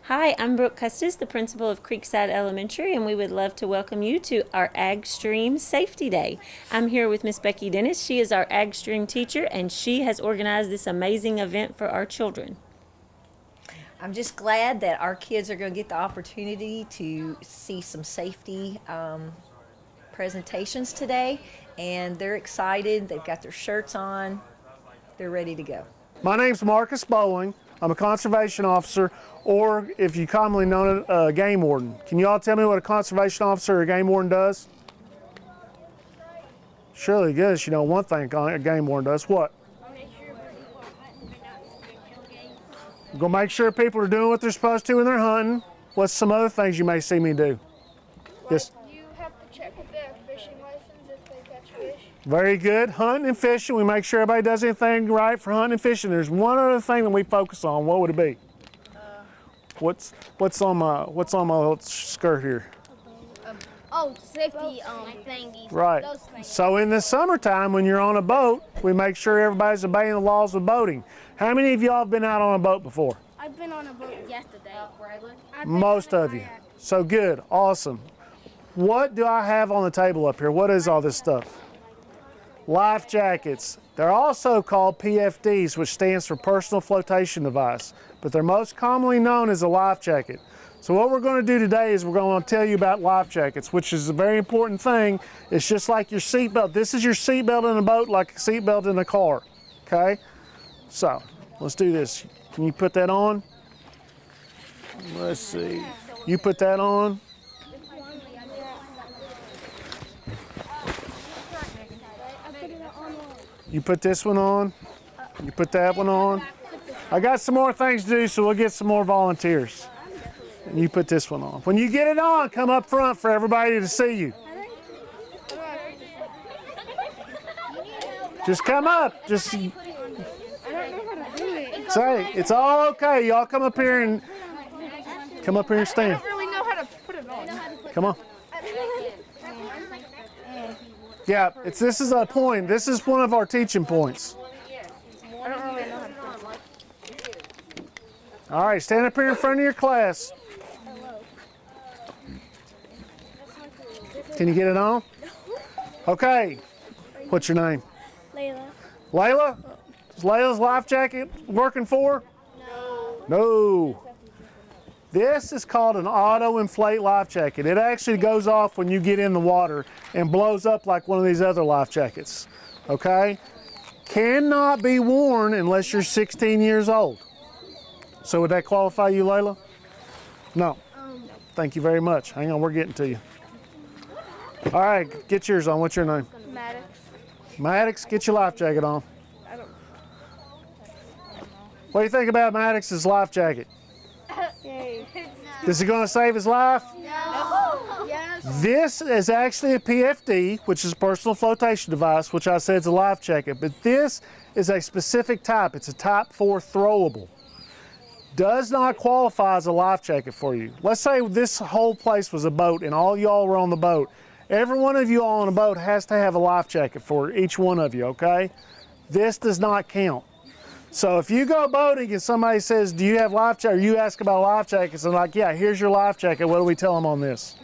Hi, I'm Brooke Custis, the principal of Creekside Elementary, and we would love to welcome you to our Ag Stream Safety Day. I'm here with Miss Becky Dennis. She is our Ag Stream teacher, and she has organized this amazing event for our children. I'm just glad that our kids are going to get the opportunity to see some safety presentations today, and they're excited. They've got their shirts on. They're ready to go. My name's Marcus Bowling. I'm a conservation officer, or if you commonly know it, a game warden. Can you all tell me what a conservation officer or a game warden does? Surely, yes, you know one thing a game warden does. What? We're gonna make sure people are doing what they're supposed to when they're hunting. What's some other things you may see me do? Yes. You have to check with their fishing license if they catch fish. Very good. Hunting and fishing, we make sure everybody does anything right for hunting and fishing. There's one other thing that we focus on. What would it be? What's on my skirt here? Safety thingies. Right. Those things. So in the summertime, when you're on a boat, we make sure everybody's obeying the laws of boating. How many of y'all have been out on a boat before? I've been on a boat yesterday. Most of you. So good. Awesome. What do I have on the table up here? What is all this stuff? Life jackets. They're also called PFDs, which stands for Personal Flotation Device, but they're most commonly known as a life jacket. So what we're going to do today is we're going to tell you about life jackets, which is a very important thing. It's just like your seatbelt. This is your seatbelt in a boat, like a seatbelt in a car, okay? So let's do this. Can you put that on? Let's see. You put that on. You put this one on. You put that one on. I got some more things to do, so we'll get some more volunteers. And you put this one on. When you get it on, come up front for everybody to see you. Just come up. Just say, it's all okay. Y'all come up here and stand. I don't really know how to put it on. Come on. Yeah, this is a point. This is one of our teaching points. I don't really know how to put it on. All right, stand up here in front of your class. Can you get it on? Okay. What's your name? Layla. Layla? Is Layla's life jacket working for her? No. This is called an auto inflate life jacket. It actually goes off when you get in the water and blows up like one of these other life jackets. Okay? Cannot be worn unless you're 16 years old. So would that qualify you, Layla? No. Thank you very much. Hang on, we're getting to you. All right, get yours on. What's your name? Maddox. Maddox, get your life jacket on. What do you think about Maddox's life jacket? Is it going to save his life? No. Yes. This is actually a PFD, which is a personal flotation device, which I said is a life jacket, but this is a specific type. It's a type 4 throwable. Does not qualify as a life jacket for you. Let's say this whole place was a boat and all y'all were on the boat. Every one of you all on a boat has to have a life jacket for each one of you, okay? This does not count. So if you go boating and somebody says, do you have life jacket, or you ask about life jackets, and like, yeah, here's your life jacket, what do we tell them on this?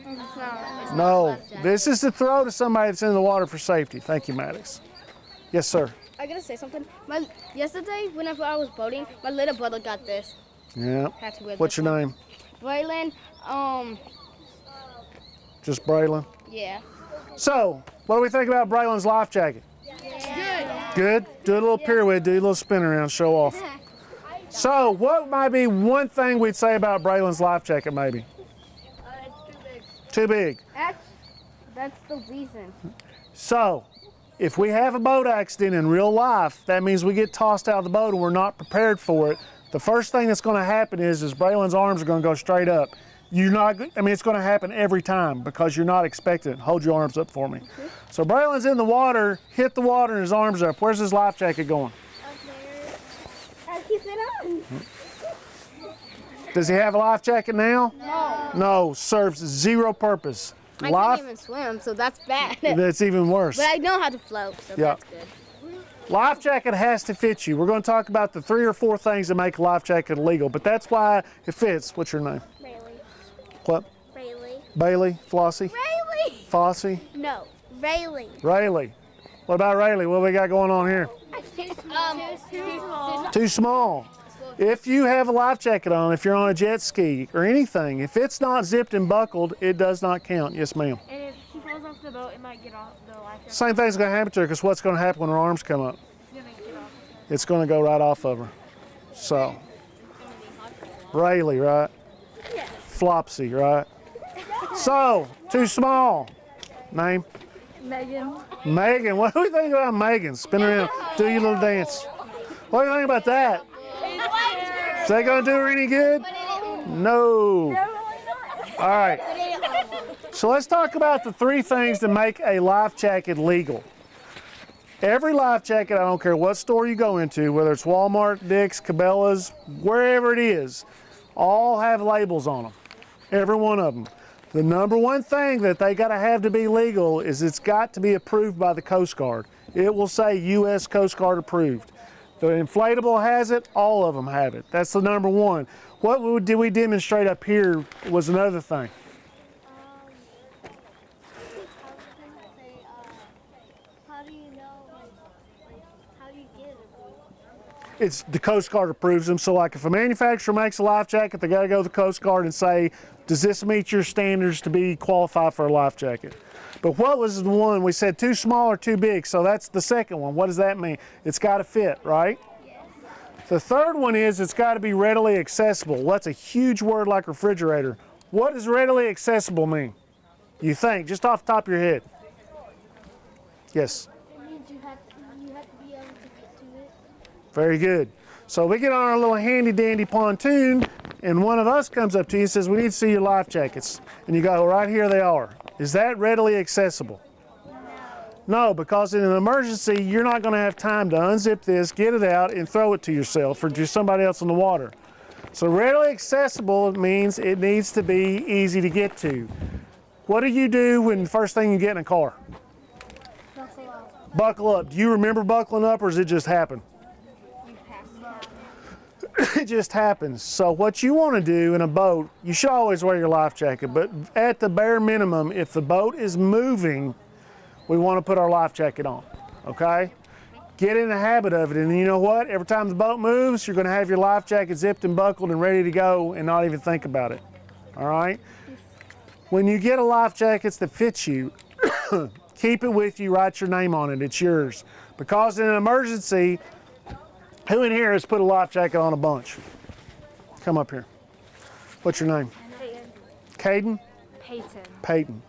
No, this is to throw to somebody that's in the water for safety. Thank you, Maddox. Yes, sir. I gotta say something. Yesterday, whenever I was boating, my little brother got this. Yeah. Had to wear What's this your one. name? Braylon, Just Braylon. yeah. So, what do we think about Braylon's life jacket? Good. Good? Do a little pirouette, do a little spin around, show off. So, what might be one thing we'd say about Braylon's life jacket, maybe? It's too big. Too big. That's the reason. So, if we have a boat accident in real life, that means we get tossed out of the boat and we're not prepared for it. The first thing that's going to happen is Braylon's arms are going to go straight up. It's going to happen every time because you're not expecting it. Hold your arms up for me. So Braylon's in the water, hit the water and his arms are up. Where's his life jacket going? Up there. I keep it on. Does he have a life jacket now? No. No, serves zero purpose. I can't even swim, so that's bad. That's even worse. But I know how to float, so Yeah. that's good. Life jacket has to fit you. We're going to talk about the 3 or 4 things that make a life jacket illegal, but that's why it fits. What's your name? Rayleigh. What? Rayleigh. Bailey? Flossie? Rayleigh. Flossie? No, Rayleigh. Rayleigh. What about Rayleigh? What we got going on here? Too small. Too small. If you have a life jacket on, if you're on a jet ski or anything, if it's not zipped and buckled, it does not count. Yes, ma'am. And if she falls off the boat, it might get off the life jacket. Same thing's going to happen to her because what's going to happen when her arms come up? It's gonna get off. It's going to go right off of her. So, Rayleigh, right? Yes. Flopsy, right? So, too small. Name? Megan. Megan. What do you think about Megan? Spin around, do your little dance. What do you think about that? Is that going to do her any good? No. All right. So let's talk about the 3 things that make a life jacket legal. Every life jacket, I don't care what store you go into, whether it's Walmart, Dick's, Cabela's, wherever it is, all have labels on them. Every one of them. The number one thing that they got to have to be legal is it's got to be approved by the Coast Guard. It will say U.S. Coast Guard approved. The inflatable has it, all of them have it. That's the number one. What did we demonstrate up here was another thing. How do you know, how do you get it approved? It's the Coast Guard approves them. So like if a manufacturer makes a life jacket, they got to go to the Coast Guard and say, does this meet your standards to be qualified for a life jacket? But what was the one we said too small or too big? So that's the second one. What does that mean? It's got to fit, right? Yes. The third one is it's got to be readily accessible. Well, that's a huge word like refrigerator. What does readily accessible mean? You think, just off the top of your head. Yes. It means you have to be able to get to it. Very good. So we get on our little handy dandy pontoon and one of us comes up to you and says, we need to see your life jackets. And you go, right here they are. Is that readily accessible? No, because in an emergency, you're not going to have time to unzip this, get it out, and throw it to yourself or to somebody else in the water. So readily accessible means it needs to be easy to get to. What do you do when the first thing you get in a car? Buckle up. Buckle up. Do you remember buckling up or does it just happen? You pass it out. It just happens. So what you want to do in a boat, you should always wear your life jacket, but at the bare minimum, if the boat is moving, we want to put our life jacket on, okay? Get in the habit of it, and you know what? Every time the boat moves, you're going to have your life jacket zipped and buckled and ready to go and not even think about it, all right? When you get a life jacket that fits you, keep it with you, write your name on it, it's yours. Because in an emergency, who in here has put a life jacket on a bunch? Come up here. What's your name? Peyton. Caden? Peyton. Peyton.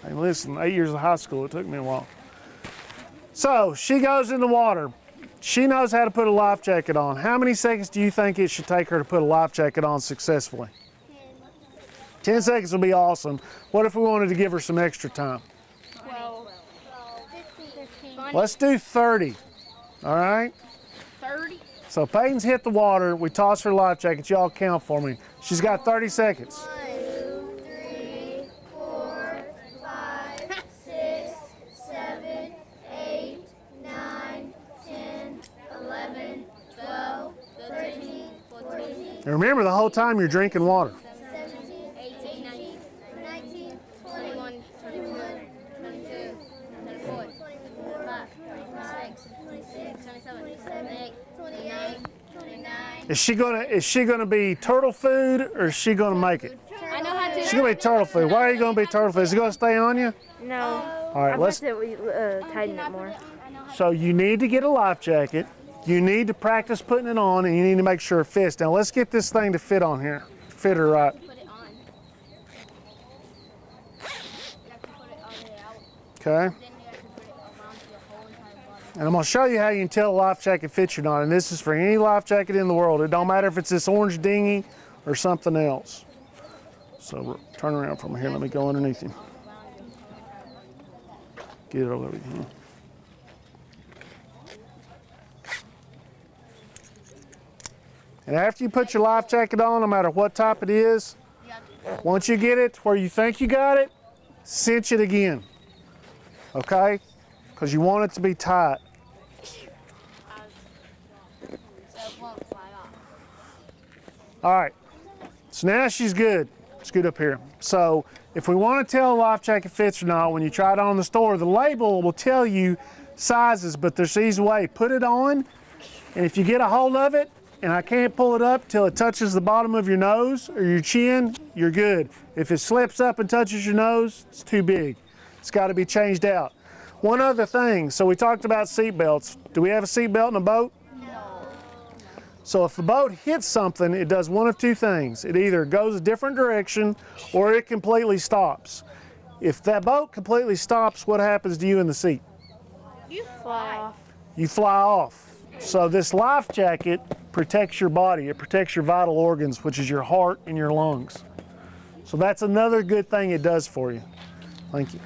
Hey, listen, 8 years of high school, it took me a while. So she goes in the water. She knows how to put a life jacket on. How many seconds do you think it should take her to put a life jacket on successfully? 10 seconds would be awesome. What if we wanted to give her some extra time? 12. 15. Let's do 30, all right? 30. So Peyton's hit the water. We toss her life jacket. Y'all count for me. She's got 30 seconds. 1, 2, 3, 4, 5, 6, 7, 8, 9, 10, 11, 12, 13, 14, And remember, the whole time you're drinking water. 17, 18, 19, 21, 22, 24, 25, 26, 27, 28, 29, 29. Is she gonna be turtle food or is she gonna make it? I know how to. She's gonna be turtle food. Why are you gonna be turtle food? Is it gonna stay on you? No. All right, I'm let's. to tighten it more. So you need to get a life jacket. You need to practice putting it on, and you need to make sure it fits. Now let's get this thing to fit on here. Fit her right. Put it on. You have to put it all the way out. Okay. Then you have to put it around your whole entire body. And I'm gonna show you how you can tell a life jacket fits you or not. And this is for any life jacket in the world. It don't matter if it's this orange dinghy or something else. So turn around from here. Let me go underneath him. Get it over here. And after you put your life jacket on, no matter what type it is, once you get it where you think you got it, cinch it again, okay? Because you want it to be tight. All right, so now she's good. Scoot up here. So if we want to tell a life jacket fits or not, when you try it on in the store, the label will tell you sizes, but there's an easy way. Put it on, and if you get a hold of it, and I can't pull it up till it touches the bottom of your nose or your chin, you're good. If it slips up and touches your nose, it's too big. It's got to be changed out. One other thing, so we talked about seat belts. Do we have a seat belt in a boat? So if the boat hits something, it does one of two things. It either goes a different direction or it completely stops. If that boat completely stops, what happens to you in the seat? You fly off. You fly off. So this life jacket protects your body. It protects your vital organs, which is your heart and your lungs. So that's another good thing it does for you. Thank you.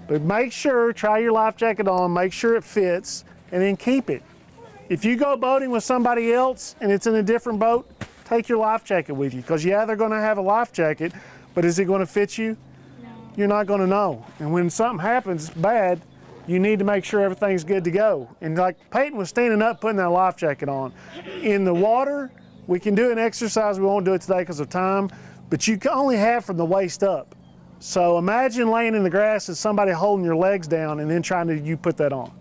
But make sure, try your life jacket on, make sure it fits, and then keep it. If you go boating with somebody else and it's in a different boat, take your life jacket with you. Because yeah, they're gonna have a life jacket, but is it gonna fit you? No. You're not gonna know. And when something happens bad, you need to make sure everything's good to go. And like Peyton was standing up putting that life jacket on. In the water, we can do an exercise, we won't do it today because of time, but you can only have from the waist up. So imagine laying in the grass and somebody holding your legs down and then trying to you put that on.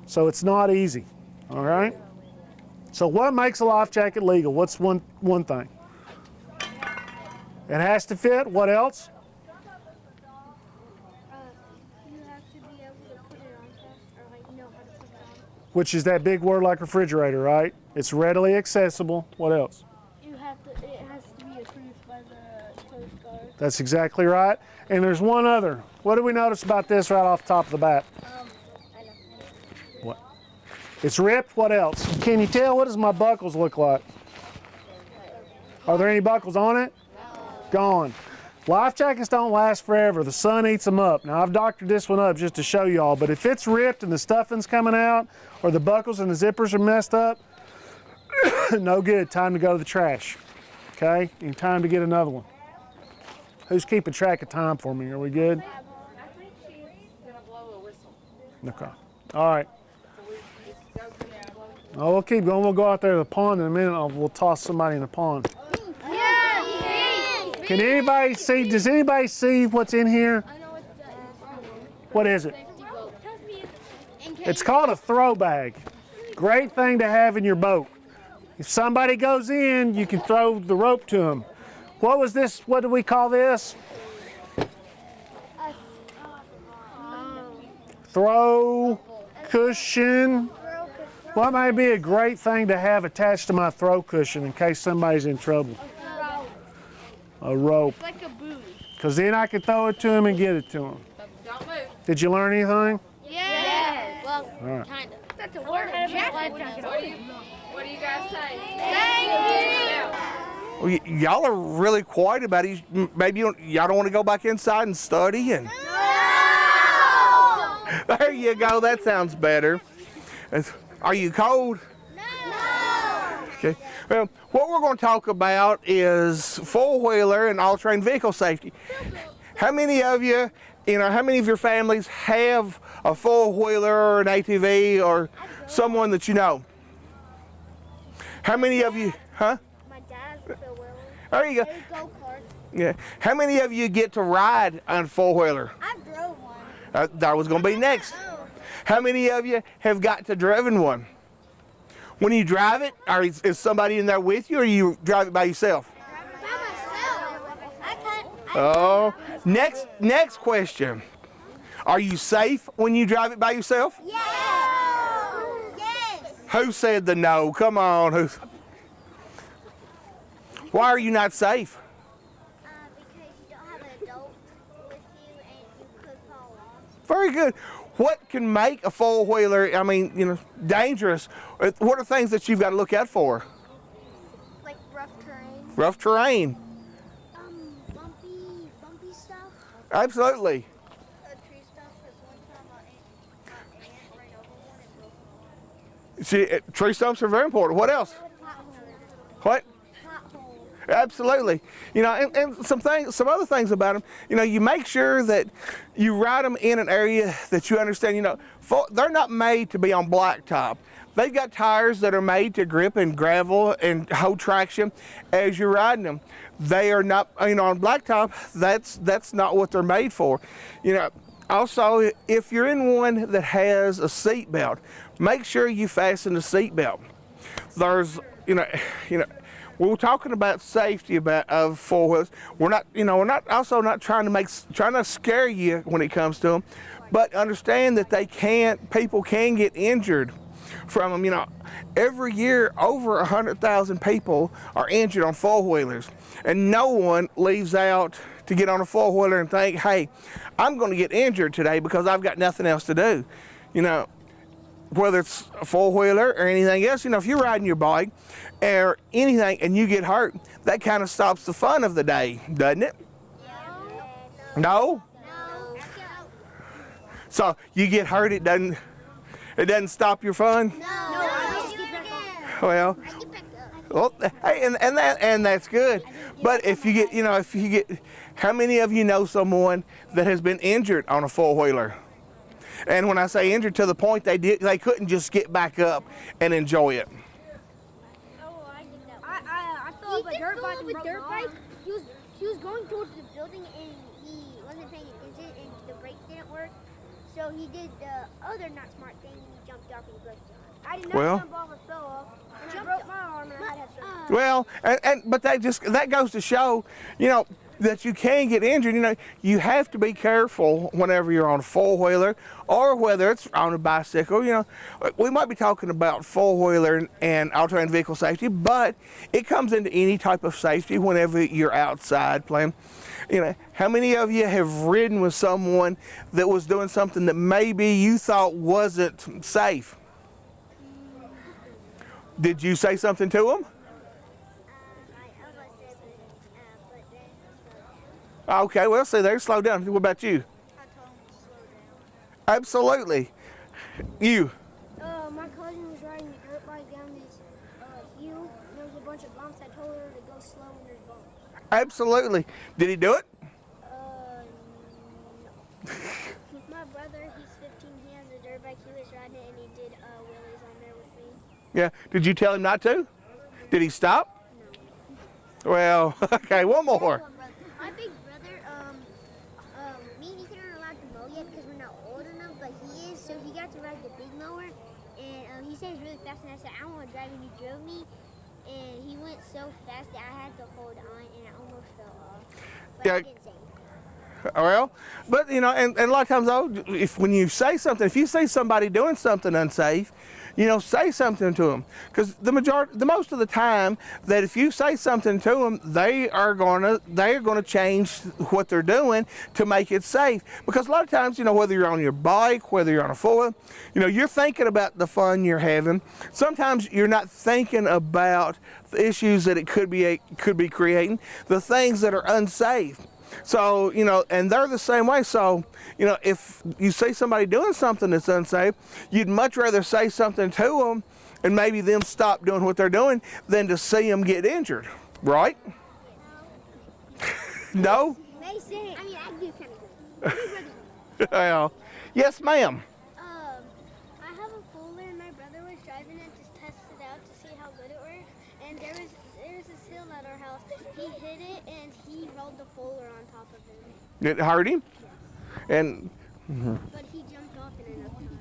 So it's not easy. All right. So what makes a life jacket legal? What's one thing? It has to fit. What else? You have to be able to put it on fast, or like know how to put it on. Which is that big word like refrigerator, right? It's readily accessible. What else? It has to be approved by the Coast Guard. That's exactly right. And there's one other. What do we notice about this right off the top of the bat? I know. What? It's ripped. What else? Can you tell? What does my buckles look like? Are there any buckles on it? No. Gone. Life jackets don't last forever. The sun eats them up. Now I've doctored this one up just to show y'all, but if it's ripped and the stuffing's coming out or the buckles and the zippers are messed up, no good. Time to go to the trash. Okay? And time to get another one. Who's keeping track of time for me? Are we good? I think she's gonna blow a whistle. Okay. All right. Oh, we'll keep going. We'll go out there to the pond in a minute. We'll toss somebody in the pond. Can anybody see? Does anybody see what's in here? What is it? It's called a throw bag. Great thing to have in your boat. If somebody goes in, you can throw the rope to them. What was this? What do we call this? Throw cushion. What might be a great thing to have attached to my throw cushion in case somebody's in trouble? A rope. Like a buoy. Because then I can throw it to him and get it to him. Don't move. Did you learn anything? Yeah. Well, All right. kind of. That's a word. What do you guys say? Thank you. Well, y'all are really quiet about it. Maybe y'all don't want to go back inside and study. And there you go. That sounds better. Are you cold? No. Okay. Well, what we're going to talk about is four-wheeler and all-terrain vehicle safety. How many of you, how many of your families have a four-wheeler or an ATV or someone that you know? How many of you, huh? My dad's a four-wheeler. There you go. Go-kart. Yeah. How many of you get to ride on a four-wheeler? I drove one. That was going to be next. Oh. How many of you have got to driven one? When you drive it, is somebody in there with you, or you drive it by yourself? By myself. I can't. Oh, next question. Are you safe when you drive it by yourself? Yes. Yes. Who said the no? Come on. Why are you not safe? Because you don't have an adult with you and you could fall off. Very good. What can make a four-wheeler, dangerous? What are things that you've got to look out for? Like rough terrain. Rough terrain. Bumpy stuff. Absolutely. Tree stuff. Because one time my aunt ran over one and broke one. See, tree stumps are very important. What else? Potholes. What? Potholes. Absolutely. You know, and some other things about them, you know, you make sure that you ride them in an area that you understand, you know, they're not made to be on blacktop. They've got tires that are made to grip in gravel and hold traction as you're riding them. They are not, you know, on blacktop, that's not what they're made for. You know, also, if you're in one that has a seat belt, make sure you fasten the seat belt. There's, you know, we're talking about safety of four-wheelers. We're not also not trying to scare you when it comes to them, but understand that people can get injured from them. You know, every year over 100,000 people are injured on four-wheelers, and no one leaves out to get on a four-wheeler and think, hey, I'm going to get injured today because I've got nothing else to do. You know, whether it's a four-wheeler or anything else, you know, if you're riding your bike or anything and you get hurt, that kind of stops the fun of the day, doesn't it? No? So you get hurt, it doesn't stop your fun? Well, hey, and that's good. But if you get, how many of you know someone that has been injured on a four-wheeler? And when I say injured, to the point they couldn't just get back up and enjoy it. I fell off a dirt bike and broke my arm. He was going towards the building and he wasn't paying attention and the brakes didn't work. So he did the other not smart thing and he jumped off and he broke his arm. I did not jump off and fell off. And I broke my arm and I had to have surgery. Well, but that goes to show, you know, that you can get injured. You know, you have to be careful whenever you're on a four-wheeler or whether it's on a bicycle. You know, we might be talking about four-wheeler and all-terrain vehicle safety, but it comes into any type of safety whenever you're outside playing. You know, how many of you have ridden with someone that was doing something that maybe you thought wasn't safe? Did you say something to them? Okay, well, see there, slow down. What about you? I told him to slow down. Absolutely. You? My cousin was riding a dirt bike down this hill. There was a bunch of bumps. I told her to go slow when there's bumps. Absolutely. Did he do it? No. My brother, he's 15, he has a dirt bike, he was riding it and he did wheelies on there with me. Yeah. Did you tell him not to? Did he stop? No. Well, okay, one more. My big brother, me and Ethan aren't allowed to mow yet because we're not old enough, but he is, so he got to ride the big mower, and he said he's really fast, and I said, I want to drive, and he drove me, and he went so fast that I had to hold on, and I almost fell off, but I didn't say anything. Well, but you know, and a lot of times though, when you say something, if you see somebody doing something unsafe, you know, say something to them, because the most of the time that if you say something to them, they are gonna change what they're doing to make it safe. Because a lot of times, you know, whether you're on your bike, whether you're on a four-wheeler, you know, you're thinking about the fun you're having. Sometimes you're not thinking about the issues that it could be creating, the things that are unsafe. So, you know, and they're the same way. So, you know, if you see somebody doing something that's unsafe, you'd much rather say something to them and maybe them stop doing what they're doing than to see them get injured, right? No? They say, I mean, I do kind of. Well, yes, ma'am. I have a folder and my brother was driving it to test it out to see how good it works. And there was this hill at our house. He hit it and he rolled the folder on top of it. It hurt him? And But he jumped off in enough time.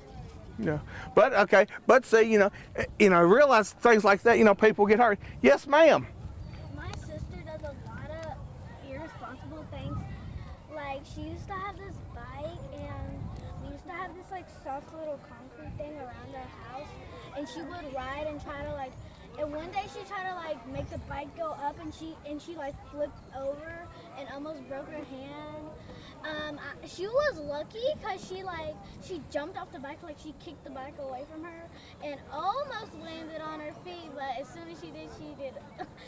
yeah, but okay, but see, you know, realize things like that. You know, people get hurt. Yes, ma'am. My sister does a lot of irresponsible things. Like, she used to have this bike, and we used to have this, like, soft little concrete thing around our house. And she would ride and try to, like, and one day she tried to, like, make the bike go up, and she like, flipped over and almost broke her hand. She was lucky because she jumped off the bike, like, she kicked the bike away from her and almost landed on her feet, but as soon as she did.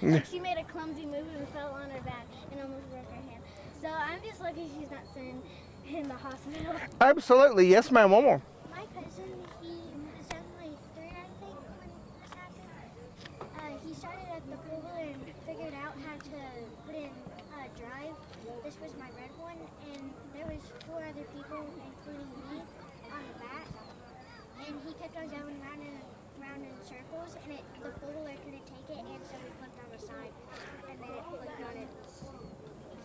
Like, she made a clumsy move and fell on her back and almost broke her hand. So I'm just lucky she's not sitting in the hospital. Absolutely. Yes, ma'am. One more. My cousin, he was only 3, I think, when this happened. He started at the four-wheeler and figured out how to put in drive. This was my red one, and there was 4 other people, including me, on the back. And he kept on going round and round in circles, and the four-wheeler couldn't take it, and so we flipped on the side, and then it flipped on its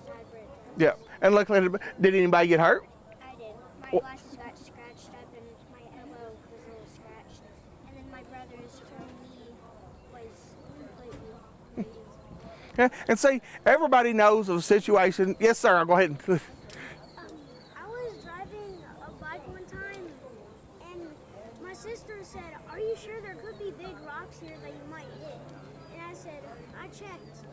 side bridge. Yeah. And luckily, did anybody get hurt? I did. My glasses got scratched up, and my elbow was a little scratched. And then my brother's knee was completely bleeding. Yeah. And see, everybody knows of a situation. Yes, sir. I'll go ahead and. I was driving a bike one time, and my sister said, "Are you sure there could be big rocks here that you might hit?" And I said, "I checked."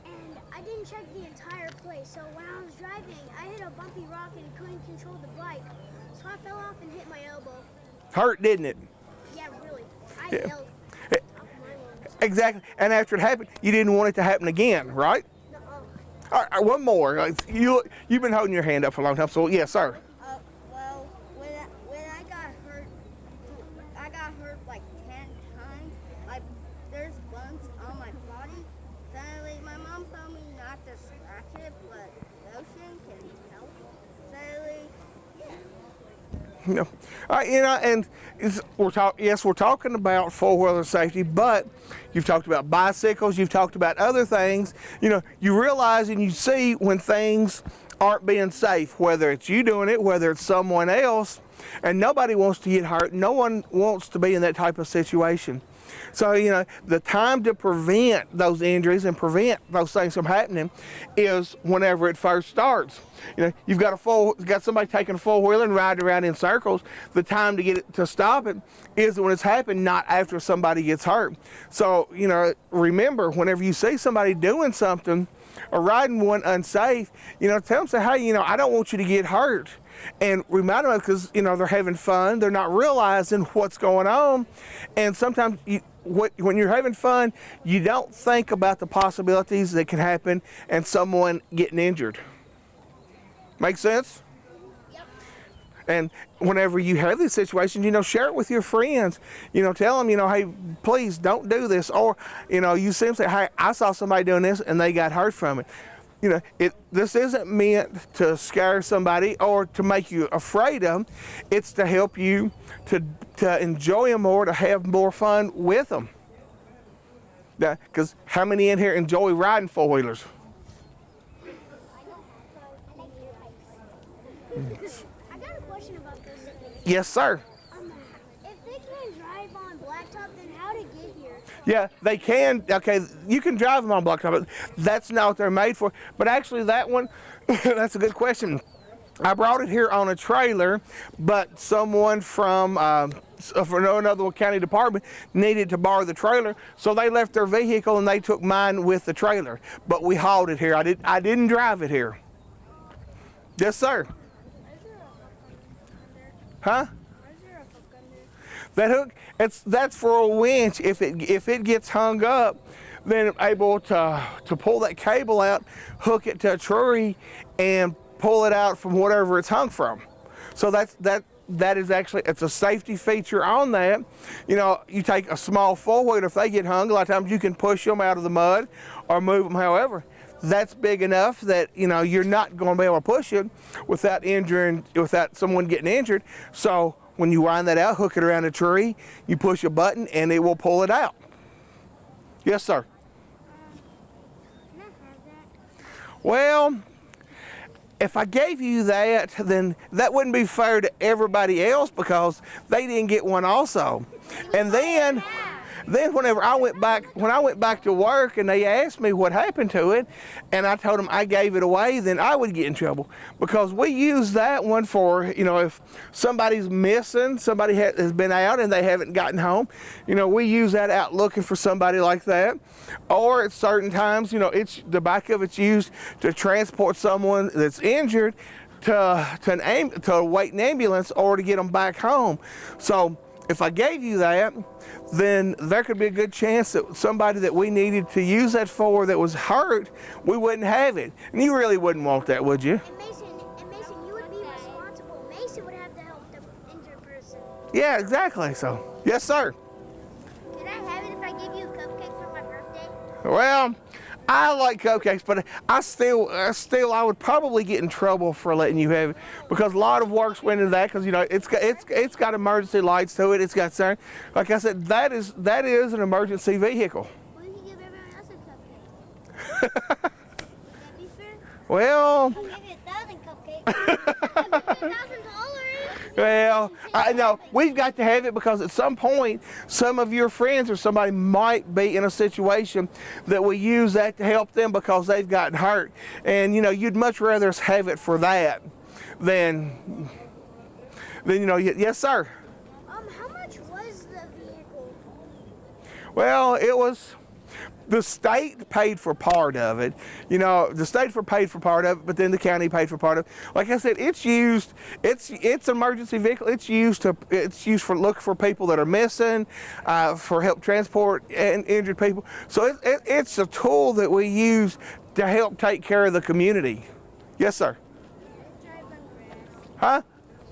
And I didn't check the entire place, so when I was driving, I hit a bumpy rock and couldn't control the bike. So I fell off and hit my elbow. Hurt, didn't it? Yeah, really. I Yeah. yelled. Exactly. And after it happened, you didn't want it to happen again, right? All right, one more. You've been holding your hand up for a long time, so yes, sir. Well, when I got hurt like 10 times. There's bumps on my body. Sadly, my mom told me not to scratch it, but lotion can help. Sadly, yeah. No. And we're talking about four-wheeler safety, but you've talked about bicycles, you've talked about other things. You realize and you see when things aren't being safe, whether it's you doing it, whether it's someone else, and nobody wants to get hurt. No one wants to be in that type of situation. So, the time to prevent those injuries and prevent those things from happening is whenever it first starts. You've got somebody taking a four-wheeler and riding around in circles. The time to get it to stop it is when it's happened, not after somebody gets hurt. So, remember, whenever you see somebody doing something or riding one unsafe, tell them, say, hey, I don't want you to get hurt. And remind them, because, they're having fun. They're not realizing what's going on. And sometimes when you're having fun, you don't think about the possibilities that can happen and someone getting injured. Make sense? Yep. And whenever you have these situations, share it with your friends. Tell them, hey, please don't do this. Or, you see them say, hey, I saw somebody doing this and they got hurt from it. This isn't meant to scare somebody or to make you afraid of them. It's to help you to enjoy them more, to have more fun with them. Because how many in here enjoy riding four-wheelers? I got a question about this. Yes, sir. If they can't drive on blacktop, then how to get here? Yeah, they can. Okay, you can drive them on blacktop, but that's not what they're made for. But actually, that one, that's a good question. I brought it here on a trailer, but someone from another county department needed to borrow the trailer, so they left their vehicle and they took mine with the trailer. But we hauled it here. I didn't drive it here. Yes, sir. Huh? That hook, that's for a winch. If it gets hung up, then I'm able to pull that cable out, hook it to a tree, and pull it out from whatever it's hung from. So that is actually, it's a safety feature on that. You take a small four-wheeler, if they get hung, a lot of times you can push them out of the mud or move them. However, that's big enough that you're not going to be able to push it without someone getting injured. So when you wind that out, hook it around a tree, you push a button and it will pull it out. Yes, sir. Can I have that? Well, if I gave you that, then that wouldn't be fair to everybody else because they didn't get one also. And then whenever I went back to work and they asked me what happened to it, and I told them I gave it away, then I would get in trouble because we use that one for, if somebody's missing, somebody has been out and they haven't gotten home, we use that out looking for somebody like that. Or at certain times, it's the back of it's used to transport someone that's injured to a waiting ambulance or to get them back home. So if I gave you that, then there could be a good chance that somebody that we needed to use that for that was hurt, we wouldn't have it. And you really wouldn't want that, would you? And Mason, you would be responsible. Mason would have to help the injured person. Yeah, exactly. So, yes, sir. Can I have it if I give you a cupcake for my birthday? Well, I like cupcakes, but I would probably get in trouble for letting you have it because a lot of work's went into that. Because it's got emergency lights to it. It's got siren. Like I said, that is an emergency vehicle. What if you give everyone else a cupcake? Would that be fair? Well, I'll give you 1,000 cupcakes. $1,000. well, I know we've got to have it because at some point, some of your friends or somebody might be in a situation that we use that to help them because they've gotten hurt, and you'd much rather us have it for that than yes, sir. How much was the vehicle? Well, it was. The state paid for part of it. The state paid for part of it, but then the county paid for part of it. Like I said, it's an emergency vehicle. It's used for look for people that are missing, for help transport and injured people. So it's a tool that we use to help take care of the community. Yes, sir. Can it drive on grass? Huh?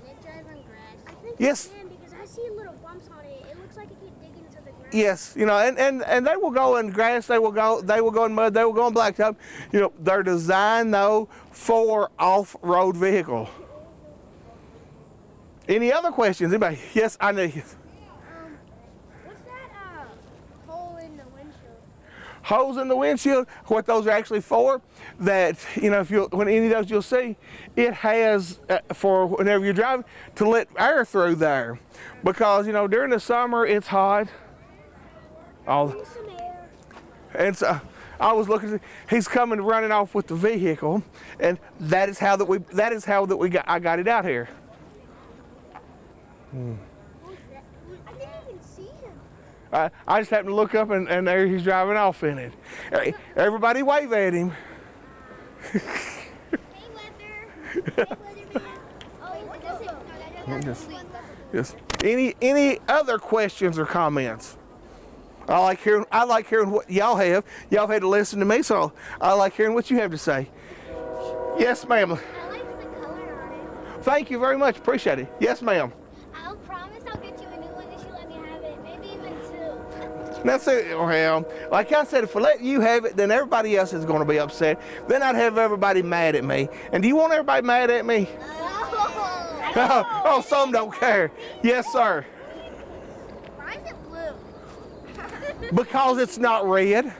Can it drive on grass? I think Yes. it can because I see little bumps on it. It looks like it could dig into the ground. Yes, and they will go in grass, they will go in mud, they will go in blacktop. They're designed though for off-road vehicle. Any other questions? Anybody? Yes, I know. What's that hole in the windshield? Holes in the windshield, what those are actually for, that, when any of those you'll see, it has for whenever you're driving to let air through there. Because, during the summer it's hot. Some air. And so I was looking. He's coming running off with the vehicle, and that is how I got it out here. I didn't even see him. I just happened to look up, and there he's driving off in it. Everybody wave at him. Hey, Weather. Hey, Weatherman. Oh, that's it. No, that's the Yes. Any other questions or comments? I like hearing what y'all have. Y'all had to listen to me, so I like hearing what you have to say. Yes, ma'am. I like the color on it. Thank you very much. Appreciate it. Yes, ma'am. I'll promise I'll get you a new one if you let me have it. Maybe even 2. That's it. Well, like I said, if I let you have it, then everybody else is going to be upset. Then I'd have everybody mad at me. And do you want everybody mad at me? Oh, some don't care. Yes, sir. Why is it blue? Because it's not red.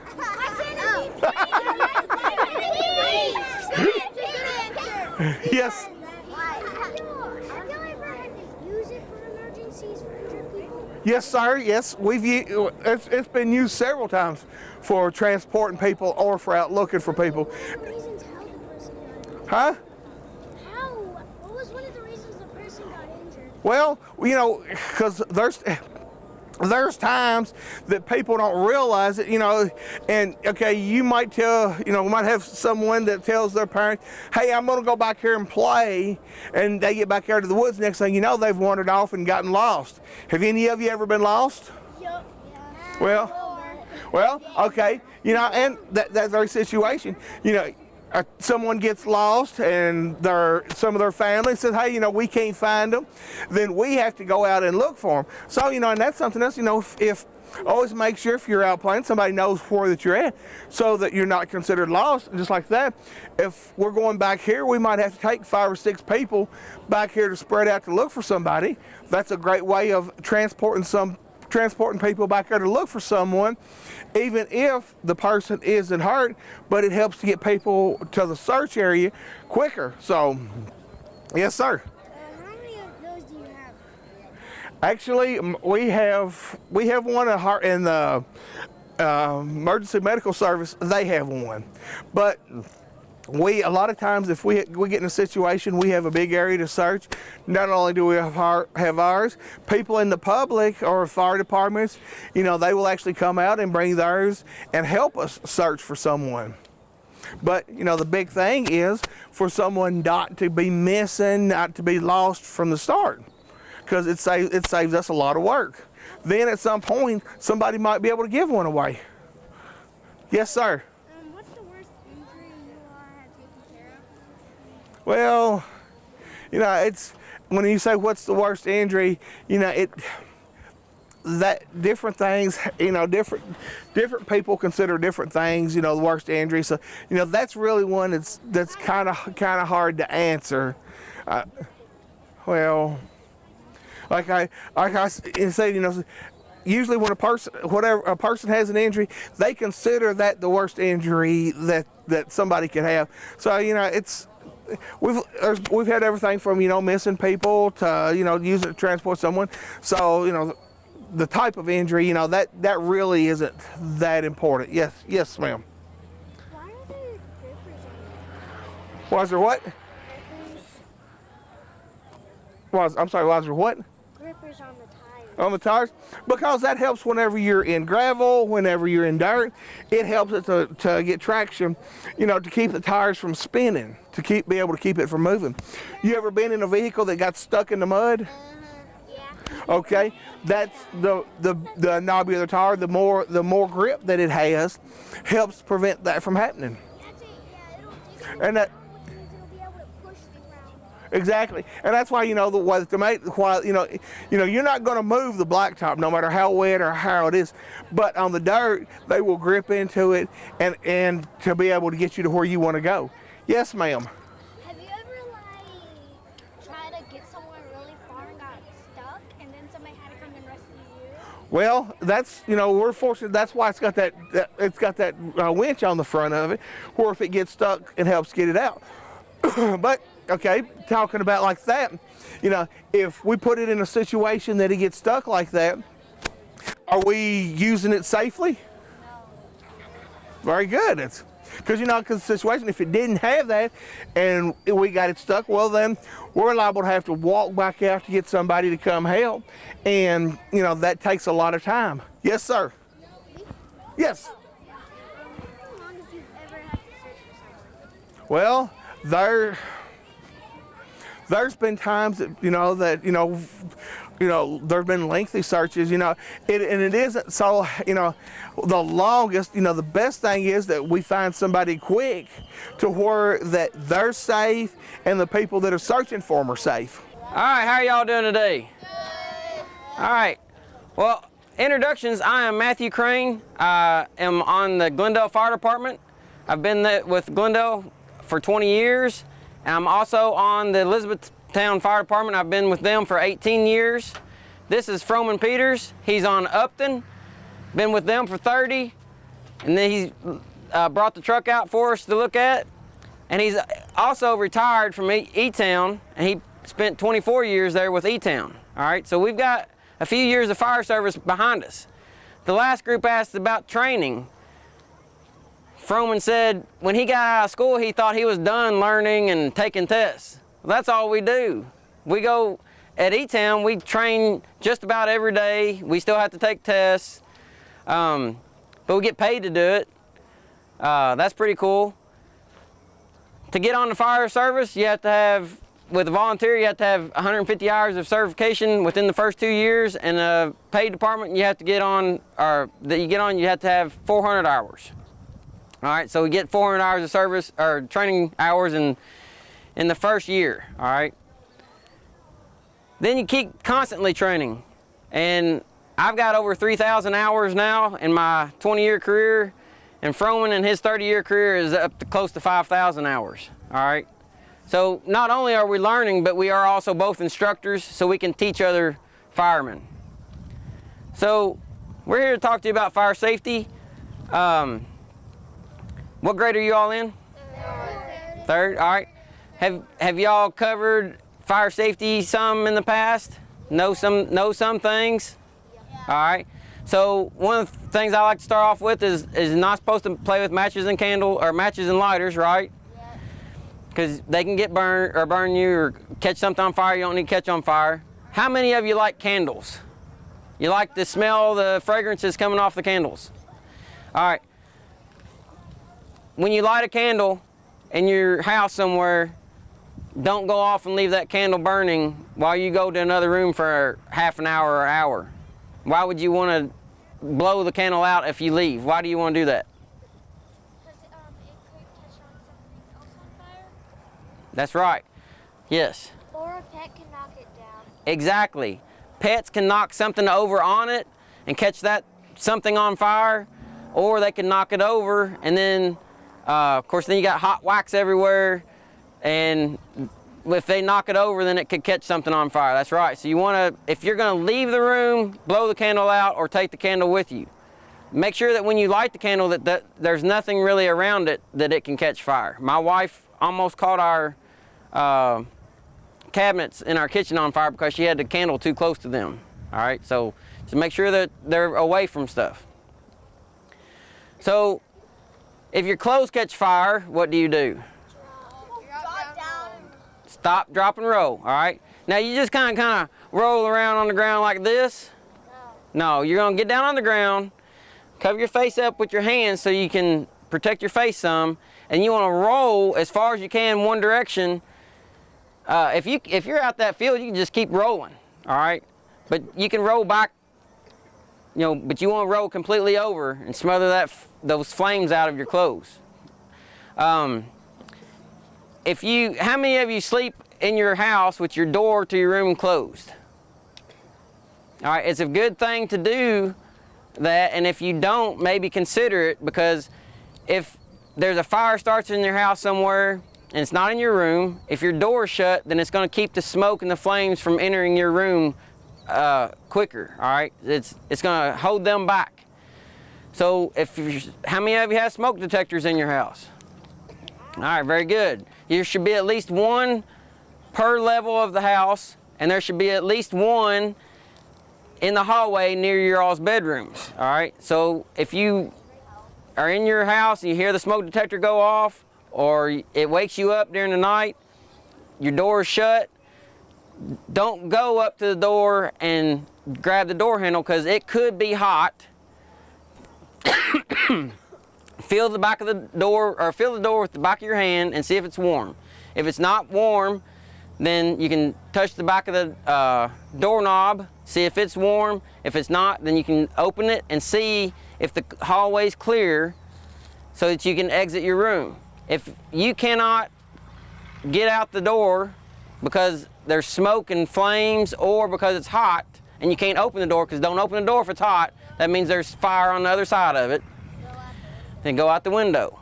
Yes. Yes, sir. Yes, it's been used several times for transporting people or for out looking for people. Huh? What was one of the reasons the person got injured? Well, because there's times that people don't realize it, and okay, you might might have someone that tells their parents, hey, I'm going to go back here and play, and they get back here to the woods. Next thing you know, they've wandered off and gotten lost. Have any of you ever been lost? Yup. Well, okay, and that very situation, someone gets lost and some of their family says, hey, we can't find them, then we have to go out and look for them. So, and that's something else, if always make sure if you're out playing, somebody knows where that you're at so that you're not considered lost. Just like that, if we're going back here, we might have to take 5 or 6 people back here to spread out to look for somebody. That's a great way of transporting people back there to look for someone, even if the person isn't hurt, but it helps to get people to the search area quicker. So, yes, sir. How many of those do you have? Actually, we have one in the emergency medical service. They have one, but a lot of times if we get in a situation, we have a big area to search. Not only do we have ours, people in the public or fire departments, they will actually come out and bring theirs and help us search for someone. But the big thing is for someone not to be missing, not to be lost from the start, because it saves us a lot of work. Then at some point, somebody might be able to give one away. Yes, sir. What's the worst injury you have taken care of? Well, it's when you say what's the worst injury, that different things, different people consider different things, the worst injury. So, that's really one that's kind of hard to answer. Well, like I say, usually when a person has an injury, they consider that the worst injury that somebody could have. So, we've had everything from missing people to use it to transport someone. So the type of injury that really isn't that important. Yes ma'am. Why are there grippers on Was there what? I'm sorry, was there what? Grippers on the tires. On the tires? Because that helps whenever you're in gravel, whenever you're in dirt. It helps it to get traction, to keep the tires from spinning, to be able to keep it from moving. You ever been in a vehicle that got stuck in the mud? Yeah. Okay, that's the knobbier the tire, the more grip that it has, helps prevent that from happening. That's it. Yeah, And that it'll be able to push the ground. exactly, and that's why you're not going to move the blacktop no matter how wet or how it is, but on the dirt they will grip into it and to be able to get you to where you want to go. Yes, ma'am. Have you ever tried to get somewhere really far and got stuck, and then somebody had to come and rescue you? Well, that's we're fortunate. That's why it's got that winch on the front of it, where if it gets stuck, it helps get it out. But okay, talking about like that, if we put it in a situation that it gets stuck like that, are we using it safely? No. Very good. It's because the situation, if it didn't have that and we got it stuck, well then we're liable to have to walk back out to get somebody to come help, and that takes a lot of time. Yes, sir. Yes. How long have you ever had to search for someone? Well, there's been times that there's been lengthy searches, and it isn't so, the longest, the best thing is that we find somebody quick to where that they're safe and the people that are searching for them are safe. All right, how are y'all doing today? All right, well, introductions, I am Matthew Crane. I am on the Glendale Fire Department. I've been with Glendale for 20 years. I'm also on the Elizabethtown Fire Department. I've been with them for 18 years. This is Froman Peters. He's on Upton. Been with them for 30. And then he's brought the truck out for us to look at. And he's also retired from E-Town, and he spent 24 years there with E-Town. All right, so we've got a few years of fire service behind us. The last group asked about training. Froman said when he got out of school, he thought he was done learning and taking tests. Well, that's all we do. We go at E-Town, we train just about every day. We still have to take tests, but we get paid to do it. That's pretty cool. To get on the fire service, you have to have, with a volunteer, you have to have 150 hours of certification within the first 2 years, and a paid department you have to get on, you have to have 400 hours. All right, so we get 400 hours of service or training hours in the first year. All right. Then you keep constantly training, and I've got over 3,000 hours now in my 20-year career, and Froman in his 30-year career is up to close to 5,000 hours. All right. So not only are we learning, but we are also both instructors, so we can teach other firemen. So we're here to talk to you about fire safety. What grade are you all in? Third. All right. Have y'all covered fire safety some in the past? Know some things? All right. So one of the things I like to start off with is not supposed to play with matches and matches and lighters, right? Because they can get burned or burn you or catch something on fire you don't need to catch on fire. How many of you like candles? You like the smell, the fragrances coming off the candles? All right. When you light a candle in your house somewhere, don't go off and leave that candle burning while you go to another room for half an hour or an hour. Why would you want to blow the candle out if you leave? Why do you want to do that? Because it could catch on something else on fire. That's right. Yes. Or a pet can knock it down. Exactly. pets can knock something over on it and catch that something on fire, or they can knock it over and then, of course, then you got hot wax everywhere, and if they knock it over, then it could catch something on fire. That's right. So you want to, if you're going to leave the room, blow the candle out or take the candle with you. Make sure that when you light the candle that there's nothing really around it that it can catch fire. My wife almost caught our cabinets in our kitchen on fire because she had the candle too close to them. All right, so just make sure that they're away from stuff. So if your clothes catch fire, what do you do? Stop, drop, and roll. All right. Now you just kind of roll around on the ground like this. No, you're gonna get down on the ground, cover your face up with your hands so you can protect your face some, and you want to roll as far as you can one direction. If you're out that field, you can just keep rolling. All right. But you can roll back. You know, but you want to roll completely over and smother those flames out of your clothes. How many of you sleep in your house with your door to your room closed? All right, it's a good thing to do that, and if you don't, maybe consider it, because if there's a fire starts in your house somewhere and it's not in your room, if your door is shut, then it's going to keep the smoke and the flames from entering your room quicker. All right, it's going to hold them back. So how many of you have smoke detectors in your house? All right, very good. There should be at least one per level of the house, and there should be at least one in the hallway near your all's bedrooms. All right, so if you are in your house and you hear the smoke detector go off, or it wakes you up during the night, your door is shut, don't go up to the door and grab the door handle, because it could be hot. Feel the back of the door, or feel the door with the back of your hand and see if it's warm. If it's not warm, then you can touch the back of the doorknob, see if it's warm. If it's not, then you can open it and see if the hallway's clear so that you can exit your room. If you cannot get out the door because there's smoke and flames, or because it's hot and you can't open the door, because don't open the door if it's hot, that means there's fire on the other side of it, then go out the window.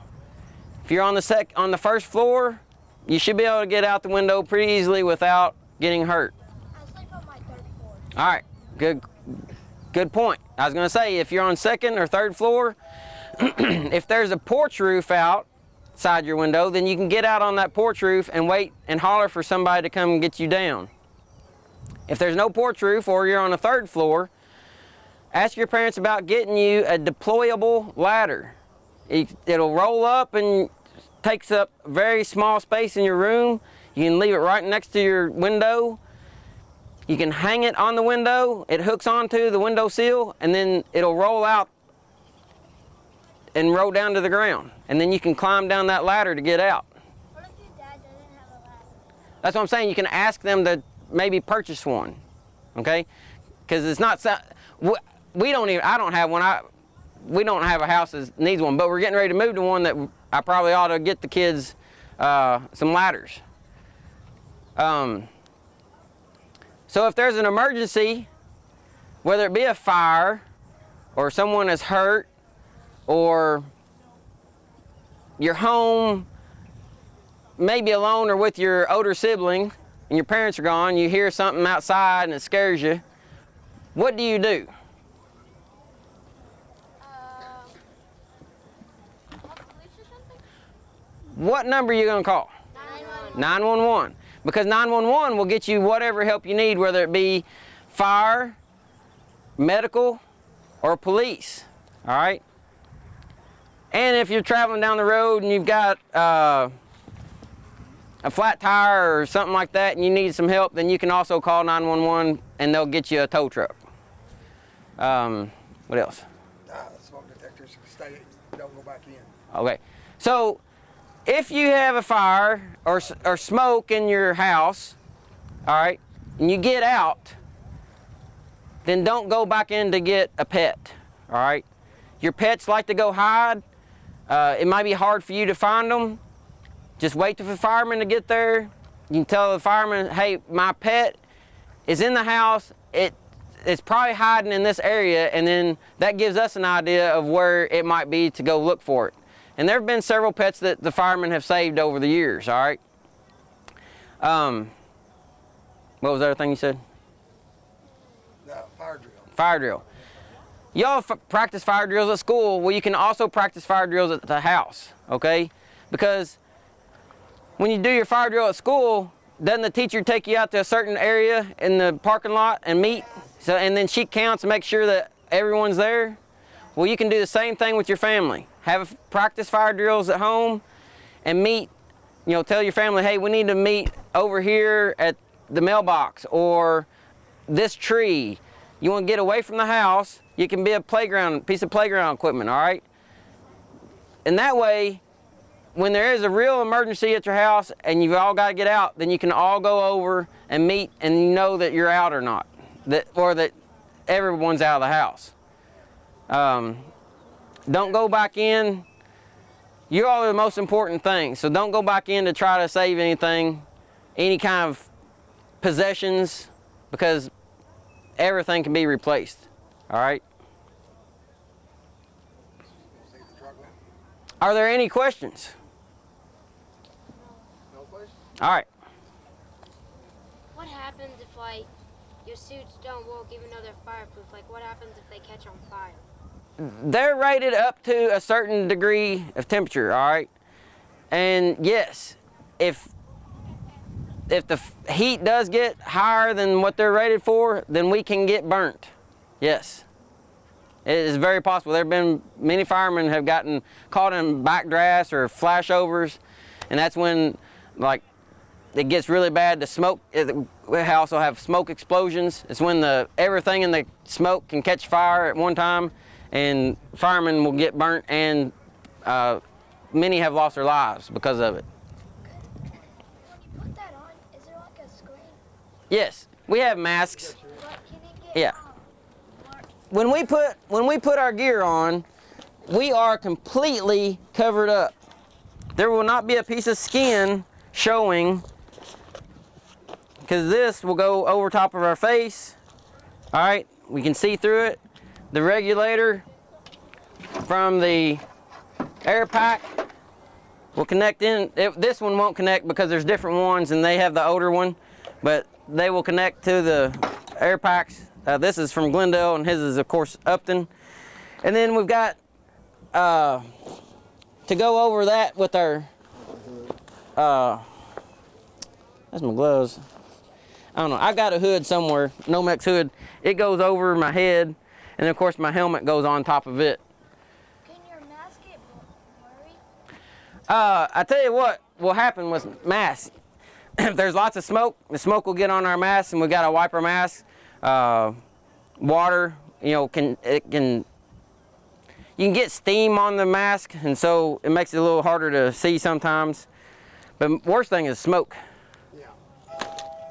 If you're on the first floor, you should be able to get out the window pretty easily without getting hurt. I sleep on my 3rd floor. All right, good point. I was gonna say, if you're on 2nd or 3rd floor, if there's a porch roof outside your window, then you can get out on that porch roof and wait and holler for somebody to come and get you down. If there's no porch roof, or you're on the 3rd floor, ask your parents about getting you a deployable ladder. It'll roll up and takes up very small space in your room. You can leave it right next to your window. You can hang it on the window. It hooks onto the window sill, and then it'll roll out and roll down to the ground. And then you can climb down that ladder to get out. What if your dad doesn't have a ladder? That's what I'm saying. You can ask them to maybe purchase one, okay? Because it's not, I don't have one. We don't have a house that needs one, but we're getting ready to move to one that I probably ought to get the kids some ladders. So if there's an emergency, whether it be a fire, or someone is hurt, or you're home, maybe alone or with your older sibling, and your parents are gone, you hear something outside and it scares you, what do you do? What number are you going to call? 911. Because 911 will get you whatever help you need, whether it be fire, medical, or police. All right? And if you're traveling down the road and you've got a flat tire or something like that and you need some help, then you can also call 911 and they'll get you a tow truck. What else? Smoke detectors, don't go back in. Okay. So if you have a fire or smoke in your house, all right, and you get out, then don't go back in to get a pet, all right? Your pets like to go hide. It might be hard for you to find them. Just wait for the fireman to get there. You can tell the fireman, hey, my pet is in the house. It it's probably hiding in this area, and then that gives us an idea of where it might be to go look for it. And there have been several pets that the firemen have saved over the years, all right? What was the other thing you said? Fire drill. Fire drill. Y'all practice fire drills at school. Well, you can also practice fire drills at the house, okay? Because when you do your fire drill at school, doesn't the teacher take you out to a certain area in the parking lot and meet? So, and then she counts and makes sure that everyone's there. Well, you can do the same thing with your family. Have practice fire drills at home and meet, you know, tell your family, hey, we need to meet over here at the mailbox or this tree. You want to get away from the house, you can be a playground, piece of playground equipment, all right? And that way, when there is a real emergency at your house and you've all got to get out, then you can all go over and meet and you know that you're out or not, or that everyone's out of the house. Don't go back in. You all are the most important thing, so don't go back in to try to save anything, any kind of possessions, because everything can be replaced, all right? Are there any questions? No question? All right. What happens if, like, your suits don't work even though they're fireproof? Like, what happens if they catch on fire? They're rated up to a certain degree of temperature, all right? And yes, if the heat does get higher than what they're rated for, then we can get burnt. Yes. It is very possible. There have been many firemen have gotten caught in backdrafts or flashovers, and that's when, like, it gets really bad. The smoke, we also have smoke explosions. It's when everything in the smoke can catch fire at one time, and firemen will get burnt, and many have lost their lives because of it. When you put that on, is there like a screen? Yes, we have masks. But can it get Yeah. When we put our gear on, we are completely covered up. There will not be a piece of skin showing, because this will go over top of our face. All right, we can see through it. The regulator from the air pack will connect in. This one won't connect because there's different ones and they have the older one, but they will connect to the air packs. This is from Glendale and his is of course Upton. And then we've got, to go over that with our, that's my gloves. I don't know, I got a hood somewhere, Nomex hood. It goes over my head, and of course my helmet goes on top of it. Can your mask get blurry? I tell you what will happen with masks. If there's lots of smoke, the smoke will get on our masks, and we got to wipe our masks. Water, you know, you can get steam on the mask, and so it makes it a little harder to see sometimes. But worst thing is smoke. Yeah.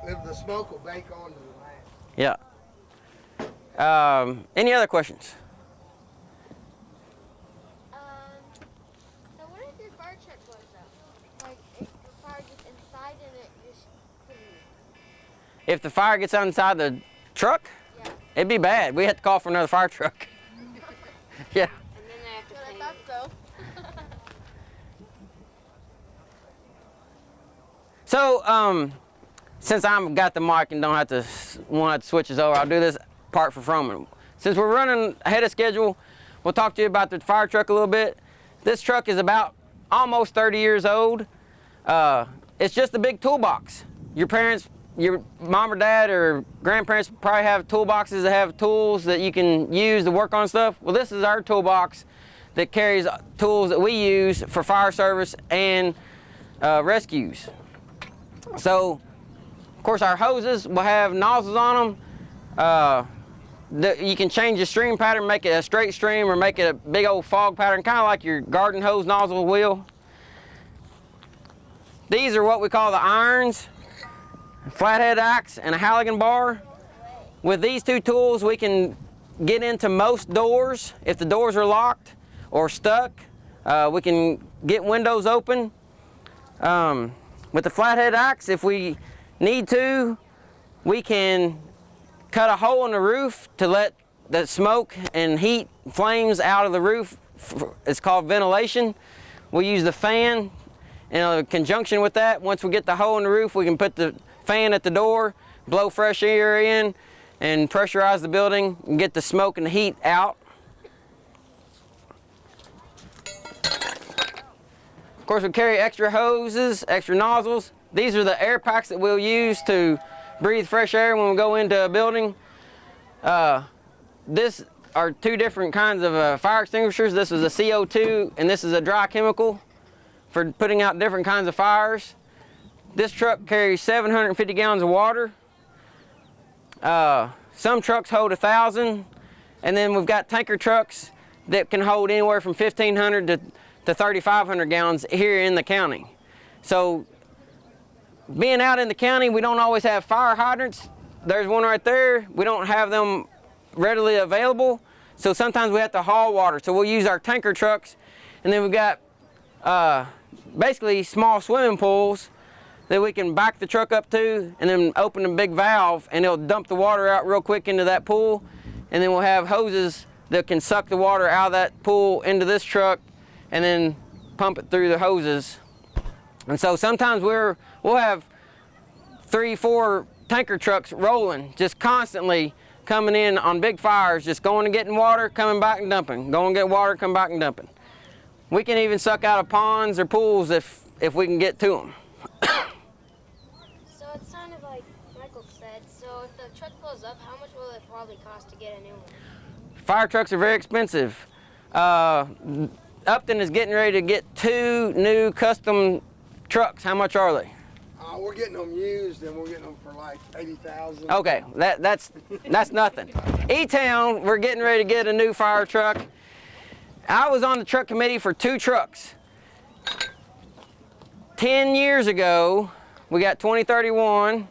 The smoke will bake onto the mask. Yeah. Any other questions? So what if your fire truck blows up? Like, if the fire gets inside and it just... If the fire gets inside the truck, Yeah. it'd be bad. We have to call for another fire truck. Yeah. And then they have to clean it. so. So, since I've got the mic and don't have to switch this over, I'll do this part for Froman. Since we're running ahead of schedule, we'll talk to you about the fire truck a little bit. This truck is about almost 30 years old. It's just a big toolbox. Your parents, your mom or dad or grandparents probably have toolboxes that have tools that you can use to work on stuff. Well, this is our toolbox that carries tools that we use for fire service and rescues. So, of course, our hoses will have nozzles on them. You can change the stream pattern, make it a straight stream or make it a big old fog pattern, kind of like your garden hose nozzle will. These are what we call the irons, a flathead axe, and a Halligan bar. With these two tools, we can get into most doors if the doors are locked or stuck. We can get windows open. With the flathead axe, if we need to, we can cut a hole in the roof to let the smoke and heat flames out of the roof. It's called ventilation. We use the fan in conjunction with that. Once we get the hole in the roof, we can put the fan at the door, blow fresh air in, and pressurize the building and get the smoke and the heat out. Of course, we carry extra hoses, extra nozzles. These are the air packs that we'll use to breathe fresh air when we go into a building. This are two different kinds of fire extinguishers. This is a CO2 and this is a dry chemical for putting out different kinds of fires. This truck carries 750 gallons of water. Some trucks hold 1,000, and then we've got tanker trucks that can hold anywhere from 1,500 to 3,500 gallons here in the county. So being out in the county, we don't always have fire hydrants. There's one right there. We don't have them readily available, so sometimes we have to haul water. So we'll use our tanker trucks, and then we've got basically small swimming pools that we can back the truck up to and then open a big valve and it'll dump the water out real quick into that pool, and then we'll have hoses that can suck the water out of that pool into this truck and then pump it through the hoses. And so sometimes we'll have 3-4 tanker trucks rolling, just constantly coming in on big fires, just going and getting water, coming back and dumping, going and get water, come back and dumping. We can even suck out of ponds or pools if we can get to them. So it's kind of like Michael said, so if the truck blows up, how much will it probably cost to get a new one? Fire trucks are very expensive. Upton is getting ready to get 2 new custom trucks. How much are they? We're getting them used, and we're getting them for like $80,000. Okay, that's nothing. E-Town, we're getting ready to get a new fire truck. I was on the truck committee for 2 trucks. 10 years ago, we got 2031.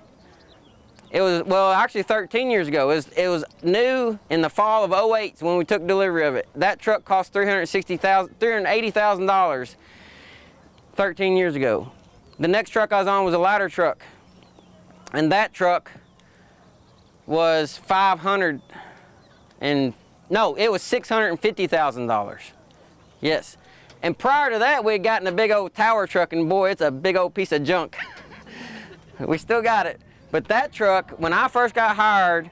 It was, well, actually 13 years ago. It was new in the fall of '08 when we took delivery of it. That truck cost $380,000 13 years ago. The next truck I was on was a ladder truck, and that truck was $650,000. Yes. And prior to that, we had gotten a big old tower truck, and boy, it's a big old piece of junk. We still got it. But that truck, when I first got hired,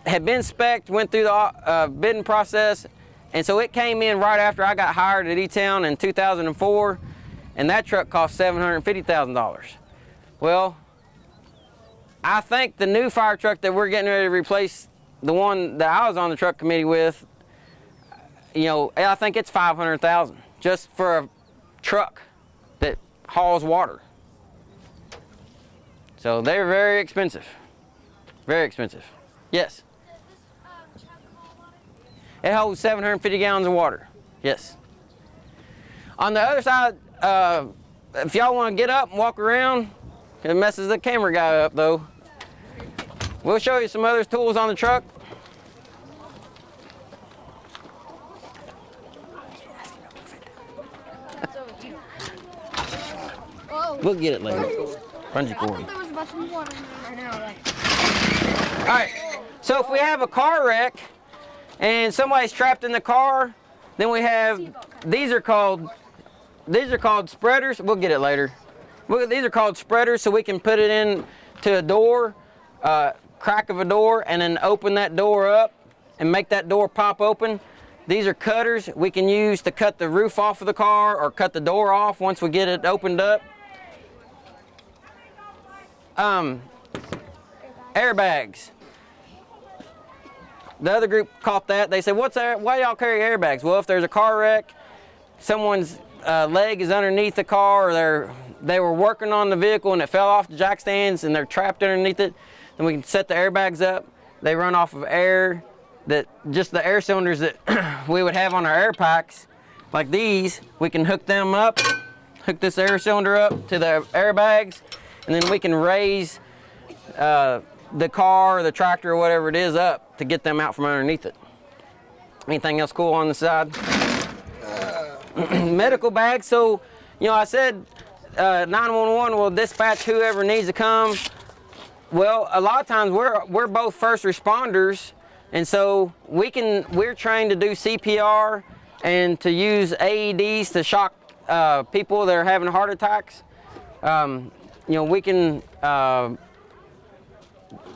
had been spec'd, went through the bidding process, and so it came in right after I got hired at E-Town in 2004, and that truck cost $750,000. Well, I think the new fire truck that we're getting ready to replace, the one that I was on the truck committee with, you know, I think it's $500,000 just for a truck that hauls water. So they're very expensive. Very expensive. Yes? Does this truck hold water? It holds 750 gallons of water. Yes. On the other side, if y'all want to get up and walk around, it messes the camera guy up though. We'll show you some other tools on the truck. We'll get it later. Bungee cord. There was a bunch of water in there right now. Like. All right, so if we have a car wreck and somebody's trapped in the car, then we have, these are called spreaders. We'll get it later. These are called spreaders, so we can put it in to a door, crack of a door, and then open that door up and make that door pop open. These are cutters we can use to cut the roof off of the car or cut the door off once we get it opened up. Airbags. The other group caught that. They said, why y'all carry airbags? Well, if there's a car wreck, someone's leg is underneath the car, or they were working on the vehicle and it fell off the jack stands and they're trapped underneath it, then we can set the airbags up. They run off of air, just the air cylinders that we would have on our air packs, like these. We can hook them up, hook this air cylinder up to the airbags, and then we can raise the car or the tractor or whatever it is up to get them out from underneath it. Anything else cool on the side? Medical bags. So, you know, I said 911 will dispatch whoever needs to come. Well, a lot of times we're both first responders, and so we're trained to do CPR and to use AEDs to shock people that are having heart attacks. We can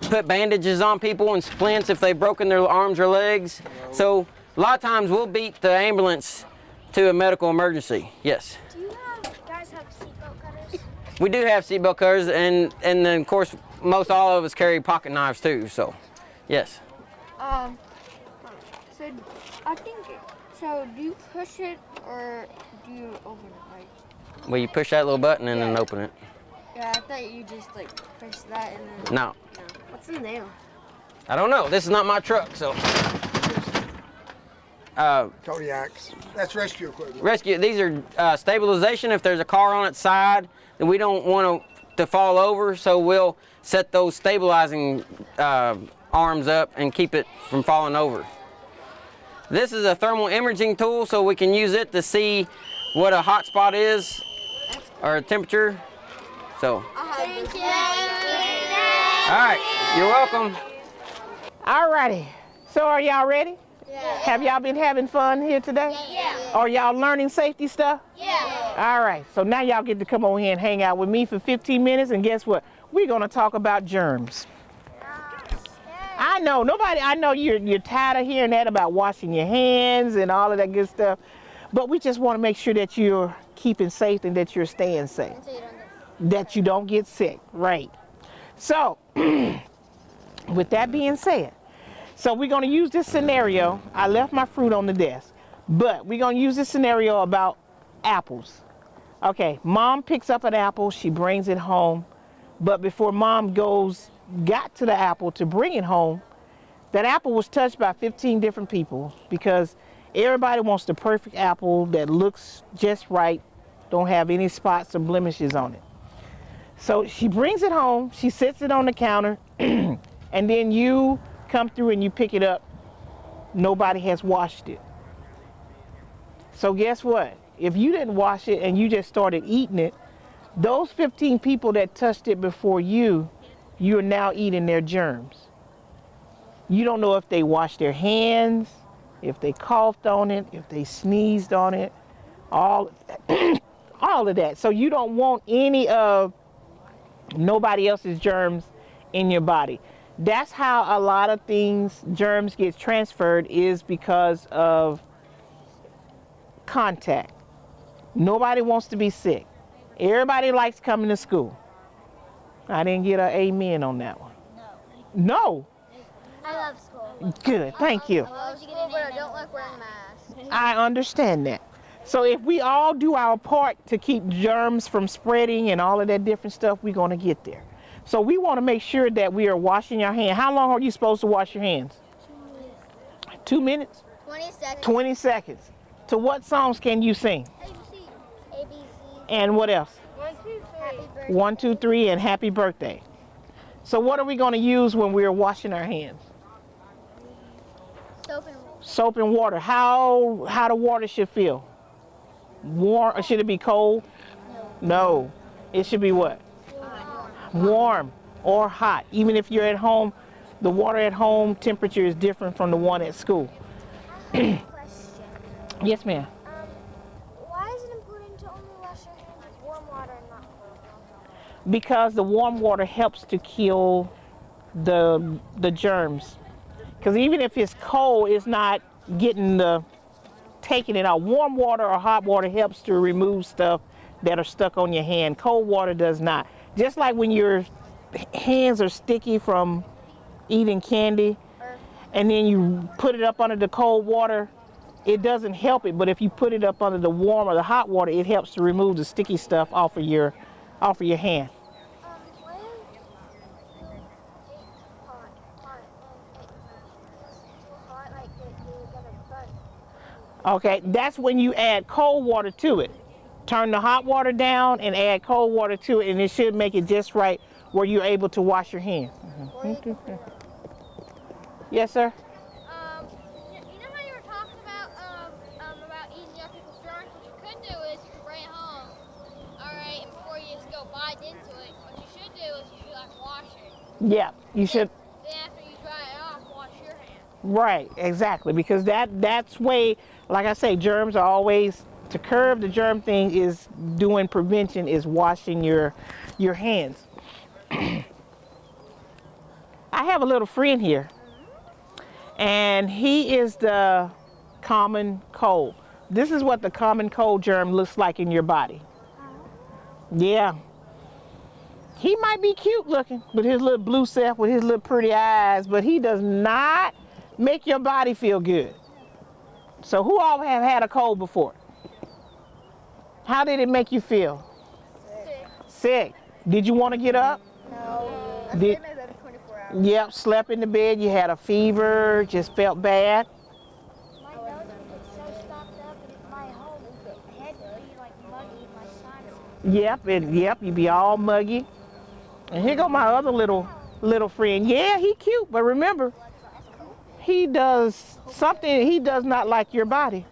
put bandages on people and splints if they've broken their arms or legs. So a lot of times we'll beat the ambulance to a medical emergency. Yes. Do you guys have seatbelt cutters? We do have seatbelt cutters, and then of course most all of us carry pocket knives too. So, yes. So I think so. Do you push it or do you open it? Like, Well, you push that little button and then open it. yeah, I thought you just like push that and then. No. What's in there? I don't know. This is not my truck, so. Kodiaks. That's rescue equipment. Rescue. These are stabilization. If there's a car on its side, then we don't want to fall over, so we'll set those stabilizing arms up and keep it from falling over. This is a thermal imaging tool, so we can use it to see what a hot spot is or a temperature. So. Thank you. All right. You're welcome. Alrighty. So are y'all ready? Yeah. Have y'all been having fun here today? Yeah. Are y'all learning safety stuff? Yeah. All right. So now y'all get to come over here and hang out with me for 15 minutes, and guess what? We're gonna talk about germs. I know you're tired of hearing that about washing your hands and all of that good stuff, but we just want to make sure that you're keeping safe and that you're staying safe. That you don't get sick, right? So, with that being said, so we're going to use this scenario. I left my fruit on the desk, but we're going to use this scenario about apples. Okay, mom picks up an apple, she brings it home, but before mom got to the apple to bring it home, that apple was touched by 15 different people because everybody wants the perfect apple that looks just right, don't have any spots or blemishes on it. So she brings it home, she sits it on the counter, and then you come through and you pick it up. Nobody has washed it. So guess what? If you didn't wash it and you just started eating it, those 15 people that touched it before you're now eating their germs. You don't know if they washed their hands, if they coughed on it, if they sneezed on it, all of that. So you don't want any of nobody else's germs in your body. That's how a lot of germs get transferred, is because of contact. Nobody wants to be sick. Everybody likes coming to school. I didn't get an amen on that one. No. I love school. Good, thank you. I love school, but I don't like wearing masks. I understand that. So if we all do our part to keep germs from spreading and all of that different stuff, we're going to get there. So we want to make sure that we are washing our hands. How long are you supposed to wash your hands? 2 minutes? 20 seconds. 20 seconds. To what songs can you sing? ABC. And what else? 1, 2, 3. 1, 2, 3, and happy birthday. So what are we going to use when we're washing our hands? Soap and water. Soap and water. How the water should feel? Warm, or should it be cold? No. It should be what? Warm or hot. Even if you're at home, the water at home temperature is different from the one at school. I have a question. Yes, ma'am. Why is it important to only wash your hands with warm water and not cold water? Because the warm water helps to kill the germs. Because even if it's cold, it's not taking it out. Warm water or hot water helps to remove stuff that are stuck on your hand. Cold water does not. Just like when your hands are sticky from eating candy and then you put it up under the cold water, it doesn't help it. But if you put it up under the warm or the hot water, it helps to remove the sticky stuff off of your hand. Why do you take hot and it feels too hot, like you're gonna burn? Okay, that's when you add cold water to it. Turn the hot water down and add cold water to it, and it should make it just right where you're able to wash your hands. Yes, sir? You know how you were talking about eating up people's germs? What you could do is you could bring it home, all right, and before you just go bite into it, what you should do is you should like wash it. Yeah, you should. Then after you dry it off, wash your hands. Right, exactly, because that's way, like I say, germs are always, to curb the germ thing is doing prevention, is washing your hands. I have a little friend here, and he is the common cold. This is what the common cold germ looks like in your body. Yeah. He might be cute looking with his little blue self, with his little pretty eyes, but he does not make your body feel good. So who all have had a cold before? How did it make you feel? Sick. Did you want to get up? No. I Did, stayed in my bed for 24 hours. yep, slept in the bed, you had a fever, just felt bad. My nose was so stopped up and my whole head would be like muggy, my sinuses. Yep, you be all muggy. And here go my other little friend. Yeah, he cute, but remember, he does something, he does not like your body.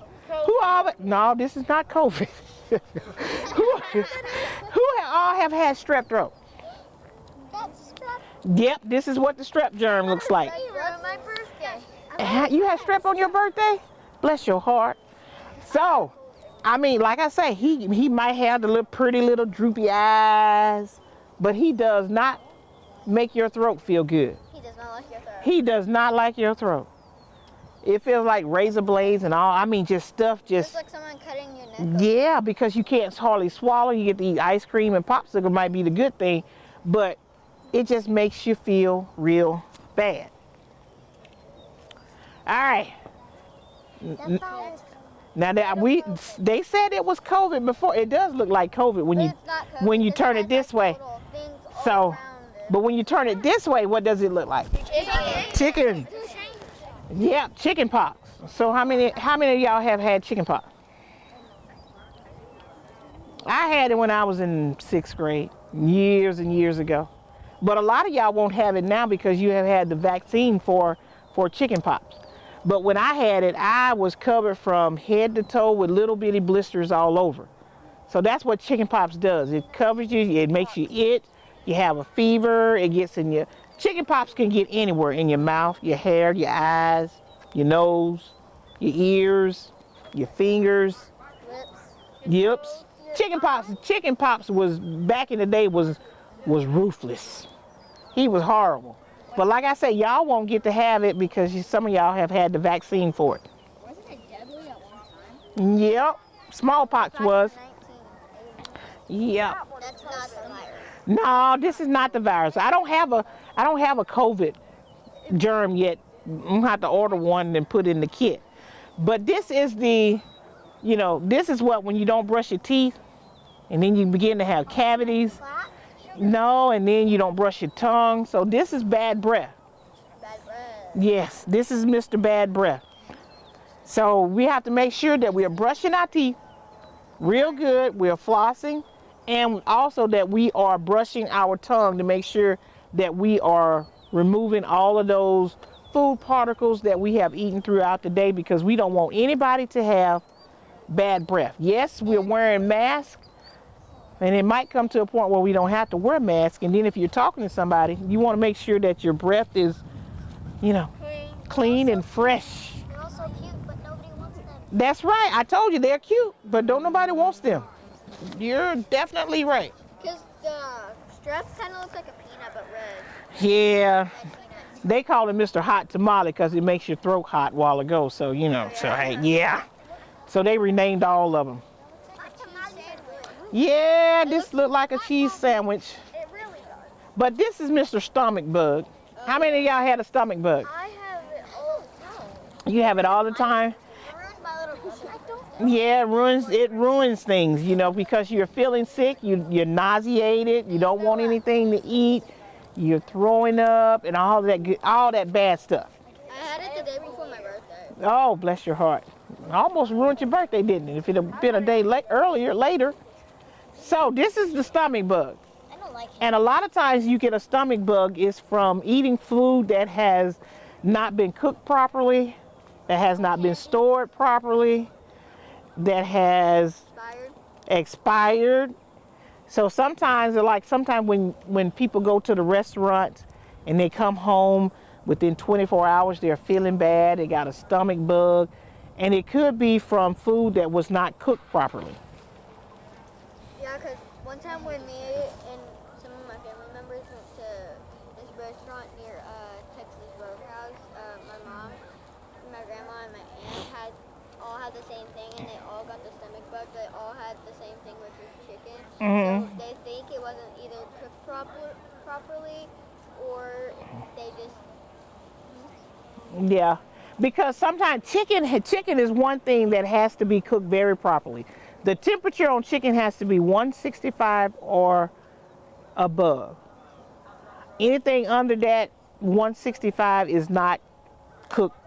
Who all, no, this is not COVID. who all have had strep throat? That's strep. Yep, this is what the strep germ looks like. That's my birthday. You had strep on your birthday? Bless your heart. So, I mean, like I say, he might have the little pretty little droopy eyes, but he does not make your throat feel good. He does not like your throat. He does not like your throat. It feels like razor blades and all. I mean, just stuff Just like someone cutting your neck. Yeah, because you can't hardly swallow. You get to eat ice cream and popsicle might be the good thing, but it just makes you feel real bad. All right. Now that they said it was COVID before. It does look like COVID when you turn it this way. So, but when you turn it this way, what does it look like? Chicken. Yeah, chicken pox. So how many of y'all have had chicken pox? I had it when I was in 6th grade, years and years ago. But a lot of y'all won't have it now because you have had the vaccine for chicken pox. But when I had it, I was covered from head to toe with little bitty blisters all over. So that's what chicken pox does. It covers you, it makes you itch, you have a fever, it gets in your... Chicken pox can get anywhere, in your mouth, your hair, your eyes, your nose, your ears, your fingers, lips. Chicken pox was, back in the day, was ruthless. He was horrible. But like I say, y'all won't get to have it because some of y'all have had the vaccine for it. Wasn't it deadly at one time? Yep, smallpox was. Yep. That's not the virus. No, this is not the virus. I don't have a COVID germ yet. I'm gonna have to order one and put in the kit. But this is this is what, when you don't brush your teeth and then you begin to have cavities. No, and then you don't brush your tongue. So this is bad breath. Bad breath. Yes, this is Mr. Bad Breath. So we have to make sure that we are brushing our teeth real good, we're flossing, and also that we are brushing our tongue to make sure that we are removing all of those food particles that we have eaten throughout the day, because we don't want anybody to have bad breath. Yes, we're wearing masks, and it might come to a point where we don't have to wear masks, and then if you're talking to somebody, you want to make sure that your breath is, clean and fresh. They're also cute, but nobody wants them. That's right. I told you they're cute, but don't nobody wants them. You're definitely right. Because the strap kind of looks like a peanut, but red. Yeah. They call it Mr. Hot Tamale because it makes your throat hot a while ago. So, so hey, yeah. So they renamed all of them. Yeah, this looked like a cheese sandwich. It really does. But this is Mr. Stomach Bug. How many of y'all had a stomach bug? I have it all the time. You have it all the time? It ruins my little brother. Yeah, it ruins things, because you're feeling sick, you're nauseated, you don't want anything to eat, you're throwing up, and all that bad stuff. I had it the day before my birthday. Oh, bless your heart. Almost ruined your birthday, didn't it? If it had been a day later. So this is the stomach bug. I don't like it. And a lot of times you get a stomach bug is from eating food that has not been cooked properly, that has not been stored properly, that has expired. So sometimes when people go to the restaurant and they come home within 24 hours, they're feeling bad, they got a stomach bug, and it could be from food that was not cooked properly. Yeah, because one time when me and some of my family members went to this restaurant near Texas Roadhouse, my mom, my grandma, and my aunt all had the same thing, and they all got the stomach bug. They all had the same thing, which was chicken. So they think it wasn't either cooked properly, or they just. Yeah, because sometimes chicken is one thing that has to be cooked very properly. The temperature on chicken has to be 165 or above. Anything under that 165 is not cooked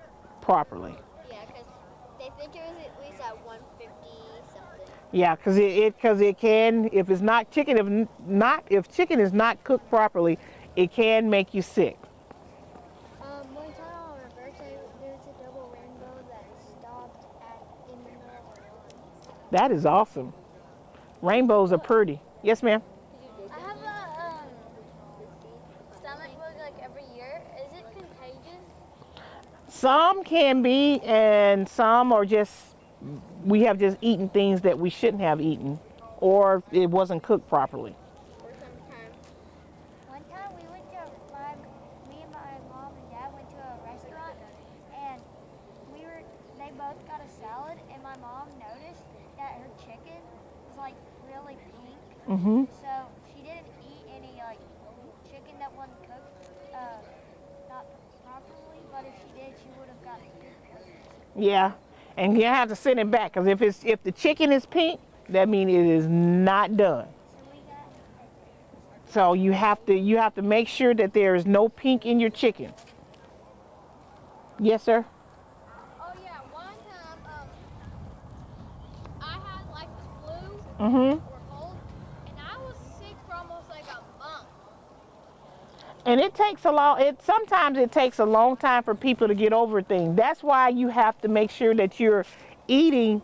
properly. Yeah, because they think it was at least at 150 something. Yeah, because it can, if it's not chicken, if chicken is not cooked properly, it can make you sick. One time on our birthday, there was a double rainbow that stopped in the middle of our lawn. That is awesome. Rainbows are pretty. Yes, ma'am. I have a stomach bug like every year. Is it contagious? Some can be, and some are just, we have just eaten things that we shouldn't have eaten, or it wasn't cooked properly. One time we went to, me and my mom and dad went to a restaurant, and they both got a salad, and my mom noticed that her chicken was like really pink. So she didn't eat any like chicken that wasn't cooked not properly, but if she did, she would have gotten it. Yeah, and you have to send it back, because if the chicken is pink, that means it is not done. So you have to make sure that there is no pink in your chicken. Yes, sir. Oh yeah, one time I had like the flu Mm-hmm. or cold, and I was sick for almost like a month. And sometimes it takes a long time for people to get over things. That's why you have to make sure that you're eating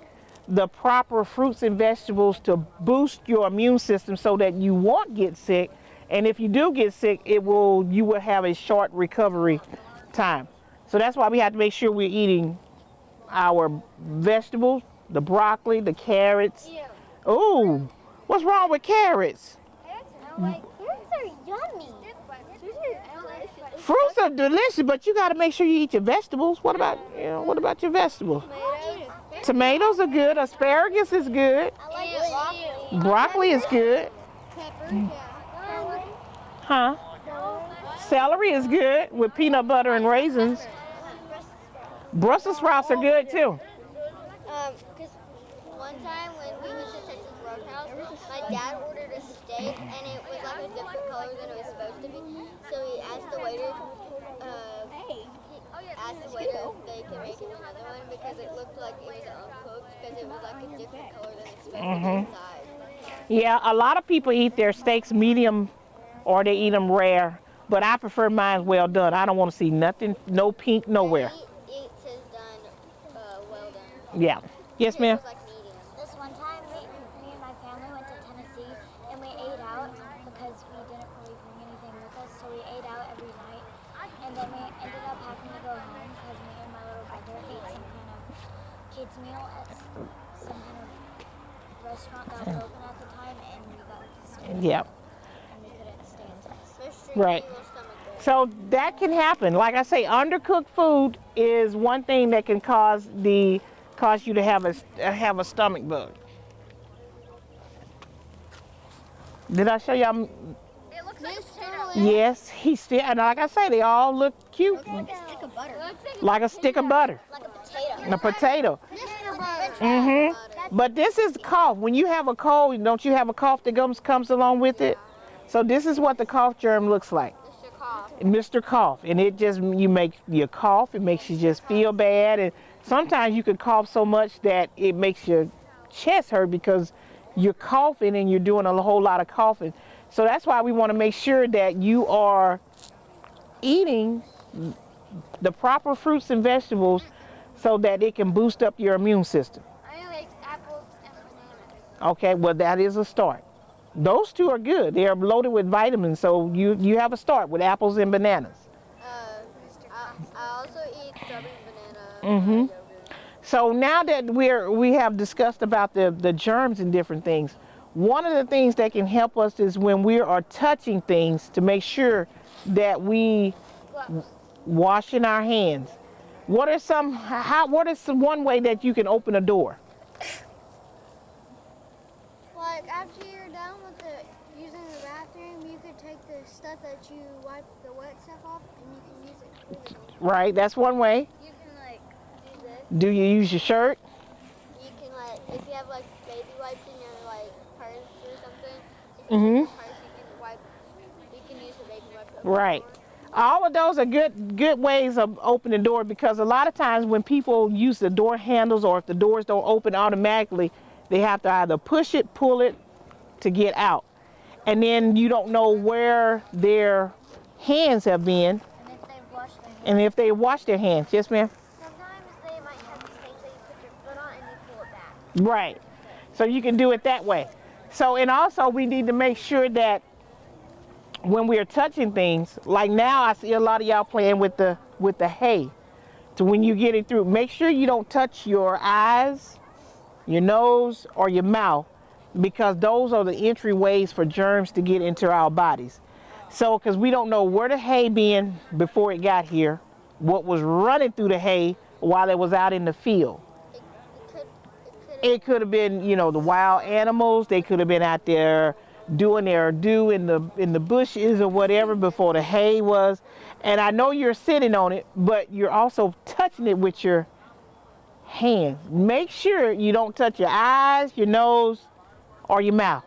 the proper fruits and vegetables to boost your immune system so that you won't get sick. And if you do get sick, you will have a short recovery time. So that's why we have to make sure we're eating our vegetables, the broccoli, the carrots. Oh, what's wrong with carrots? Carrots are yummy. Fruits are delicious, but you got to make sure you eat your vegetables. What about your vegetables? Tomatoes are good. Asparagus is good. I like Broccoli is good. Peppers, Huh? Celery is good with peanut butter and raisins. Brussels sprouts are good too. Because one time when we went to Texas Roadhouse, my dad ordered a steak and it was like a different color than it was supposed to be. So he asked the waiter, if they could make him another one because it looked like it was uncooked because it was like a different color than it's supposed to be inside. Yeah, a lot of people eat their steaks medium or they eat them rare, but I prefer mine well done. I don't want to see nothing, no pink nowhere. He eats his done well done. Yeah. Yes, ma'am. This one time, me and my family went to Tennessee and we ate out because we didn't really bring anything with us, so we ate out every night. And then we ended up having to go home because me and my little brother ate some kind of kids meal at some kind of restaurant that was open at the time, and we got sick. Yep. And we couldn't stand it. Right. So that can happen. Like I say, undercooked food is one thing that can cause you to have a stomach bug. Did I show y'all? It looks like a potato. Yes, and like I say, they all look cute. Like a stick of butter. Like a stick of butter. Like a potato. A potato. Mr. Butter. Mm-hmm. But this is cough. When you have a cold, don't you have a cough that comes along with it? So this is what the cough germ looks like. Mr. Cough. Mr. Cough. And it just, you cough, it makes you just feel bad. And sometimes you can cough so much that it makes your chest hurt because you're coughing and you're doing a whole lot of coughing. So that's why we want to make sure that you are eating the proper fruits and vegetables so that it can boost up your immune system. I like apples and bananas. Okay, well that is a start. Those two are good. They are loaded with vitamins, so you have a start with apples and bananas. I also eat strawberry and banana. So now that we have discussed about the germs and different things, one of the things that can help us is when we are touching things to make sure that we washing our hands. What is one way that you can open a door? Like after you're done with using the bathroom, you could take the stuff that you wipe the wet stuff off and you can use it clean. Right, that's one way. You can like do this. Do you use your shirt? You can like, if you have like baby wipes in your like purse or something, if Mm-hmm. you use your purse, you can use the baby wipes. Right. All of those are good ways of opening the door, because a lot of times when people use the door handles, or if the doors don't open automatically, they have to either push it, pull it to get out. And then you don't know where their hands have been. And if they've washed their hands. And if they wash their hands. Yes, ma'am? Sometimes they might have these things that you put your foot on and you pull it back. Right. So you can do it that way. So, and also we need to make sure that when we're touching things, like now I see a lot of y'all playing with the hay. So when you get it through, make sure you don't touch your eyes, your nose, or your mouth, because those are the entryways for germs to get into our bodies. So, because we don't know where the hay been before it got here, what was running through the hay while it was out in the field. It could have been, you know, the wild animals. They could have been out there doing their due in the bushes or whatever before the hay was. And I know you're sitting on it, but you're also touching it with your hands. Make sure you don't touch your eyes, your nose, or your mouth.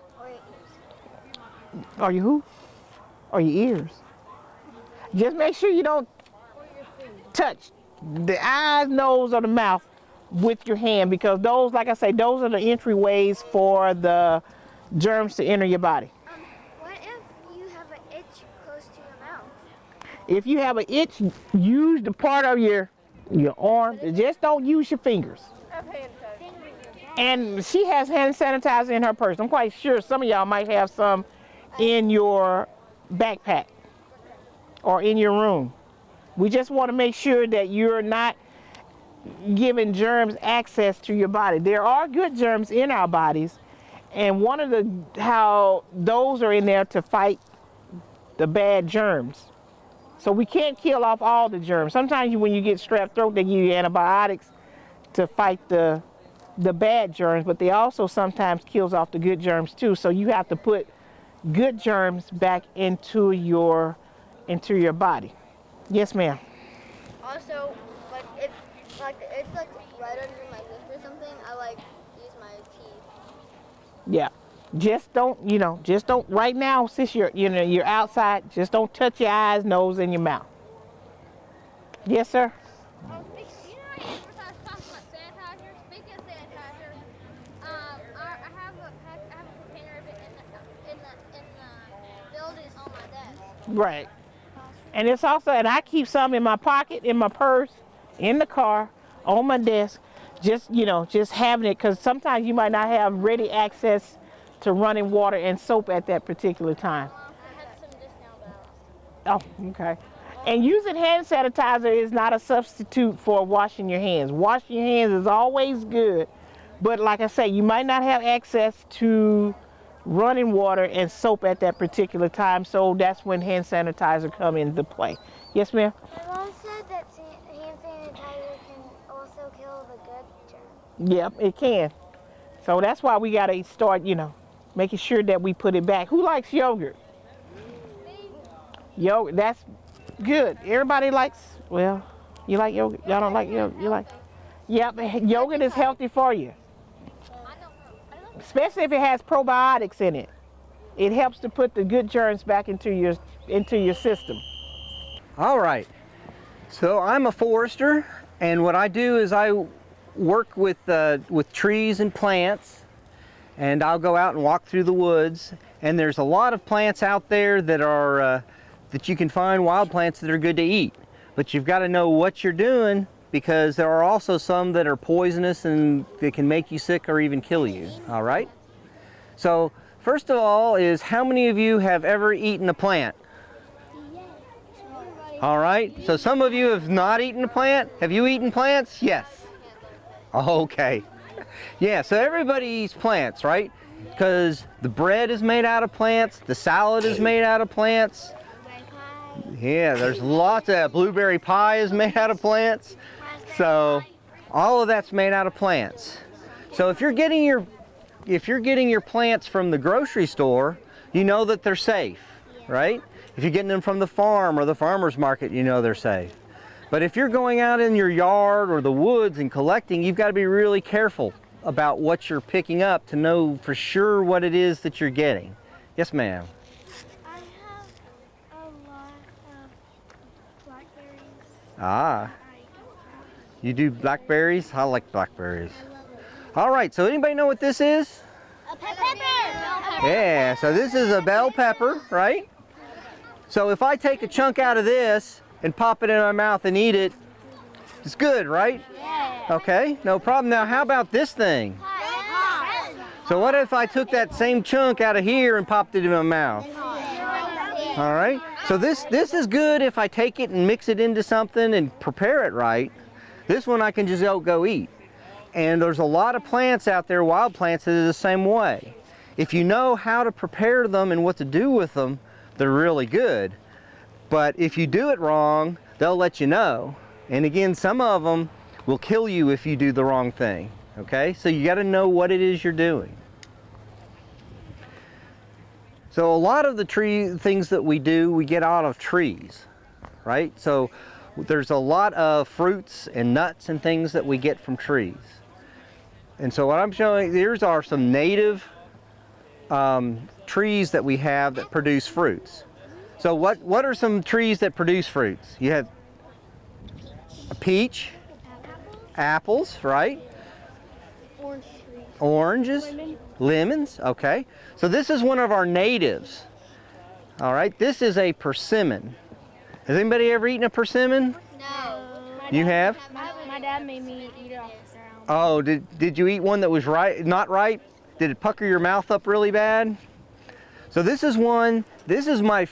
Or your who? Or your ears. Just make sure you don't touch the eyes, nose, or the mouth with your hand, because those, like I say, those are the entryways for the germs to enter your body. What if you have an itch close to your mouth? If you have an itch, use the part of your arm. Just don't use your fingers. And she has hand sanitizer in her purse. I'm quite sure some of y'all might have some in your backpack or in your room. We just want to make sure that you're not giving germs access to your body. There are good germs in our bodies, and one of how those are in there to fight the bad germs. So we can't kill off all the germs. Sometimes when you get strep throat, they give you antibiotics to fight the bad germs, but they also sometimes kills off the good germs too. So you have to put good germs back into your body. Yes, ma'am. Also, like if it's like right under my lip or something, I use my teeth. Yeah. Just don't right now, since you're outside, just don't touch your eyes, nose, and your mouth. Yes, sir. You know, I was talking about sanitizer. Speaking of sanitizer, I have a container of it in the building on my desk. Right. And it's also, and I keep some in my pocket, in my purse, in the car, on my desk, just having it, because sometimes you might not have ready access to running water and soap at that particular time. I have some just now, Oh, okay. And using hand sanitizer is not a substitute for washing your hands. Washing your hands is always good, but like I say, you might not have access to running water and soap at that particular time, so that's when hand sanitizer come into play. Yes, ma'am? My mom said that hand sanitizer can also kill the good germs. Yep, it can. So that's why we gotta start, making sure that we put it back. Who likes yogurt? Yogurt, that's good. Everybody likes, well, you like yogurt? Y'all don't like yogurt? You like? Yep, yogurt is healthy for you. Especially if it has probiotics in it. It helps to put the good germs back into your system. All right. So I'm a forester, and what I do is I work with trees and plants, and I'll go out and walk through the woods. And there's a lot of plants out there that are that you can find, wild plants that are good to eat. But you've got to know what you're doing, because there are also some that are poisonous and they can make you sick or even kill you. All right. So first of all is how many of you have ever eaten a plant? All right, so some of you have not eaten a plant. Have you eaten plants? Yes. Okay. Yeah, so everybody eats plants, right? Because the bread is made out of plants, the salad is made out of plants. Yeah, there's lots of blueberry pie is made out of plants. So all of that's made out of plants. So if you're getting your plants from the grocery store, you know that they're safe, right? If you're getting them from the farm or the farmer's market, you know they're safe. But if you're going out in your yard or the woods and collecting, you've got to be really careful about what you're picking up to know for sure what it is that you're getting. Yes, ma'am. I have a lot of blackberries. Ah. You do blackberries? I like blackberries. All right, so anybody know what this is? A pepper. Yeah, so this is a bell pepper, right? So if I take a chunk out of this and pop it in my mouth and eat it, it's good, right? Yeah. Okay, no problem. Now how about this thing? So what if I took that same chunk out of here and popped it in my mouth? All right, so this is good if I take it and mix it into something and prepare it right. This one I can just go eat. And there's a lot of plants out there, wild plants, that are the same way. If you know how to prepare them and what to do with them, they're really good. But if you do it wrong, they'll let you know. And again, some of them will kill you if you do the wrong thing. Okay, so you got to know what it is you're doing. So a lot of the things that we do, we get out of trees, right? So there's a lot of fruits and nuts and things that we get from trees. And so what I'm showing, here's are some native trees that we have that produce fruits. So what are some trees that produce fruits? You have a peach, apples, right? Oranges, lemons, okay. So this is one of our natives. All right, this is a persimmon. Has anybody ever eaten a persimmon? No. You have? My dad made me eat it off the ground. Oh, did you eat one that was not ripe? Did it pucker your mouth up really bad? So this is my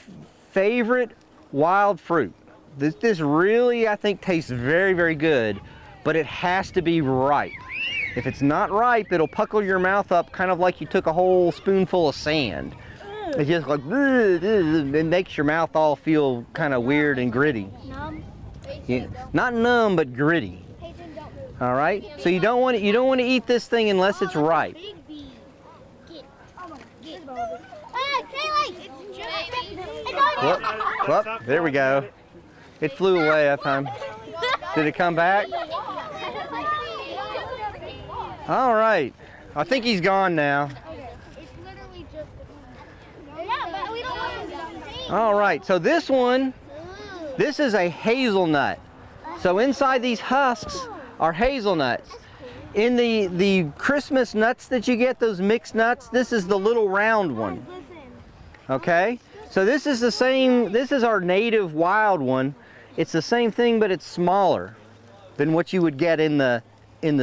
favorite wild fruit. This really, I think, tastes very, very good, but it has to be ripe. If it's not ripe, it'll pucker your mouth up kind of like you took a whole spoonful of sand. It's just like, it makes your mouth all feel kind of weird and gritty. Numb? Yeah, not numb, but gritty. All right, so you don't want to eat this thing unless it's ripe. Whoop, there we go. It flew away that time. Did it come back? All right, I think he's gone now. All right, so this is a hazelnut. So inside these husks are hazelnuts. In the Christmas nuts that you get, those mixed nuts, this is the little round one. Okay, so this is the same, this is our native wild one. It's the same thing, but it's smaller than what you would get in the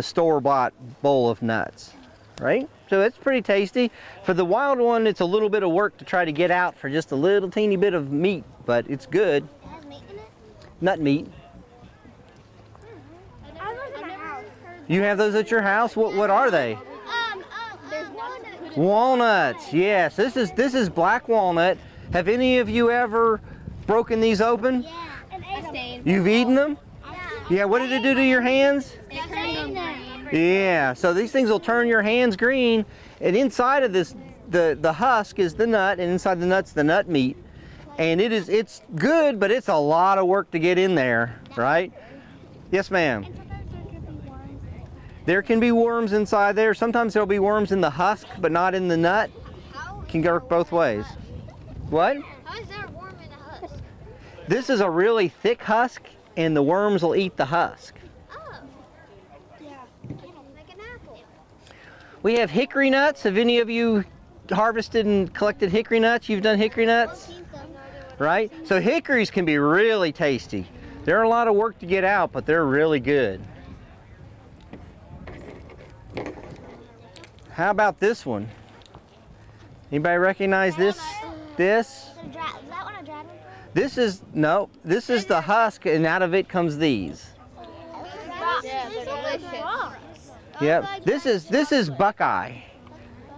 store-bought bowl of nuts, right? So it's pretty tasty. For the wild one, it's a little bit of work to try to get out for just a little teeny bit of meat, but it's good. It has meat in it? Nut meat. You have those at your house? What are they? There's walnuts. Walnuts, yes. This is black walnut. Have any of you ever broken these open? Yeah. And ate them. You've eaten them? Yeah, what did it do to your hands? It turned them green. Yeah, so these things will turn your hands green, and inside of this, the husk is the nut, and inside the nut's the nut meat. And it's good, but it's a lot of work to get in there, right? Yes, ma'am. There can be worms inside there. Sometimes there'll be worms in the husk, but not in the nut. Can work both ways. What? How is there a worm in a husk? This is a really thick husk, and the worms will eat the husk. Oh. Yeah. Like an apple. We have hickory nuts. Have any of you harvested and collected hickory nuts? You've done hickory nuts? Right? So hickories can be really tasty. They're a lot of work to get out, but they're really good. How about this one? Anybody recognize this? This? Is that one a dragon? This is, no, this is the husk, and out of it comes these. Yeah, they're delicious. Yep. This is Buckeye.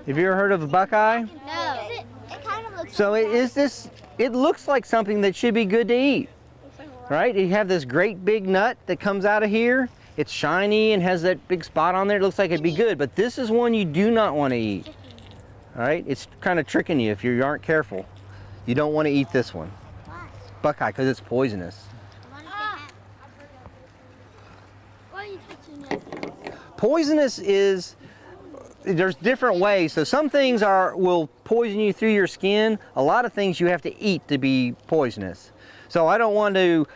Have you ever heard of a Buckeye? No. It kind of looks So it looks like something that should be good to eat. Right? You have this great big nut that comes out of here. It's shiny and has that big spot on there. It looks like it'd be good, but this is one you do not want to eat. All right? It's kind of tricking you if you aren't careful. You don't want to eat this one. Buckeye, because it's poisonous. Why are you touching it? Poisonous is, there's different ways. So some things will poison you through your skin. A lot of things you have to eat to be poisonous. So I don't want to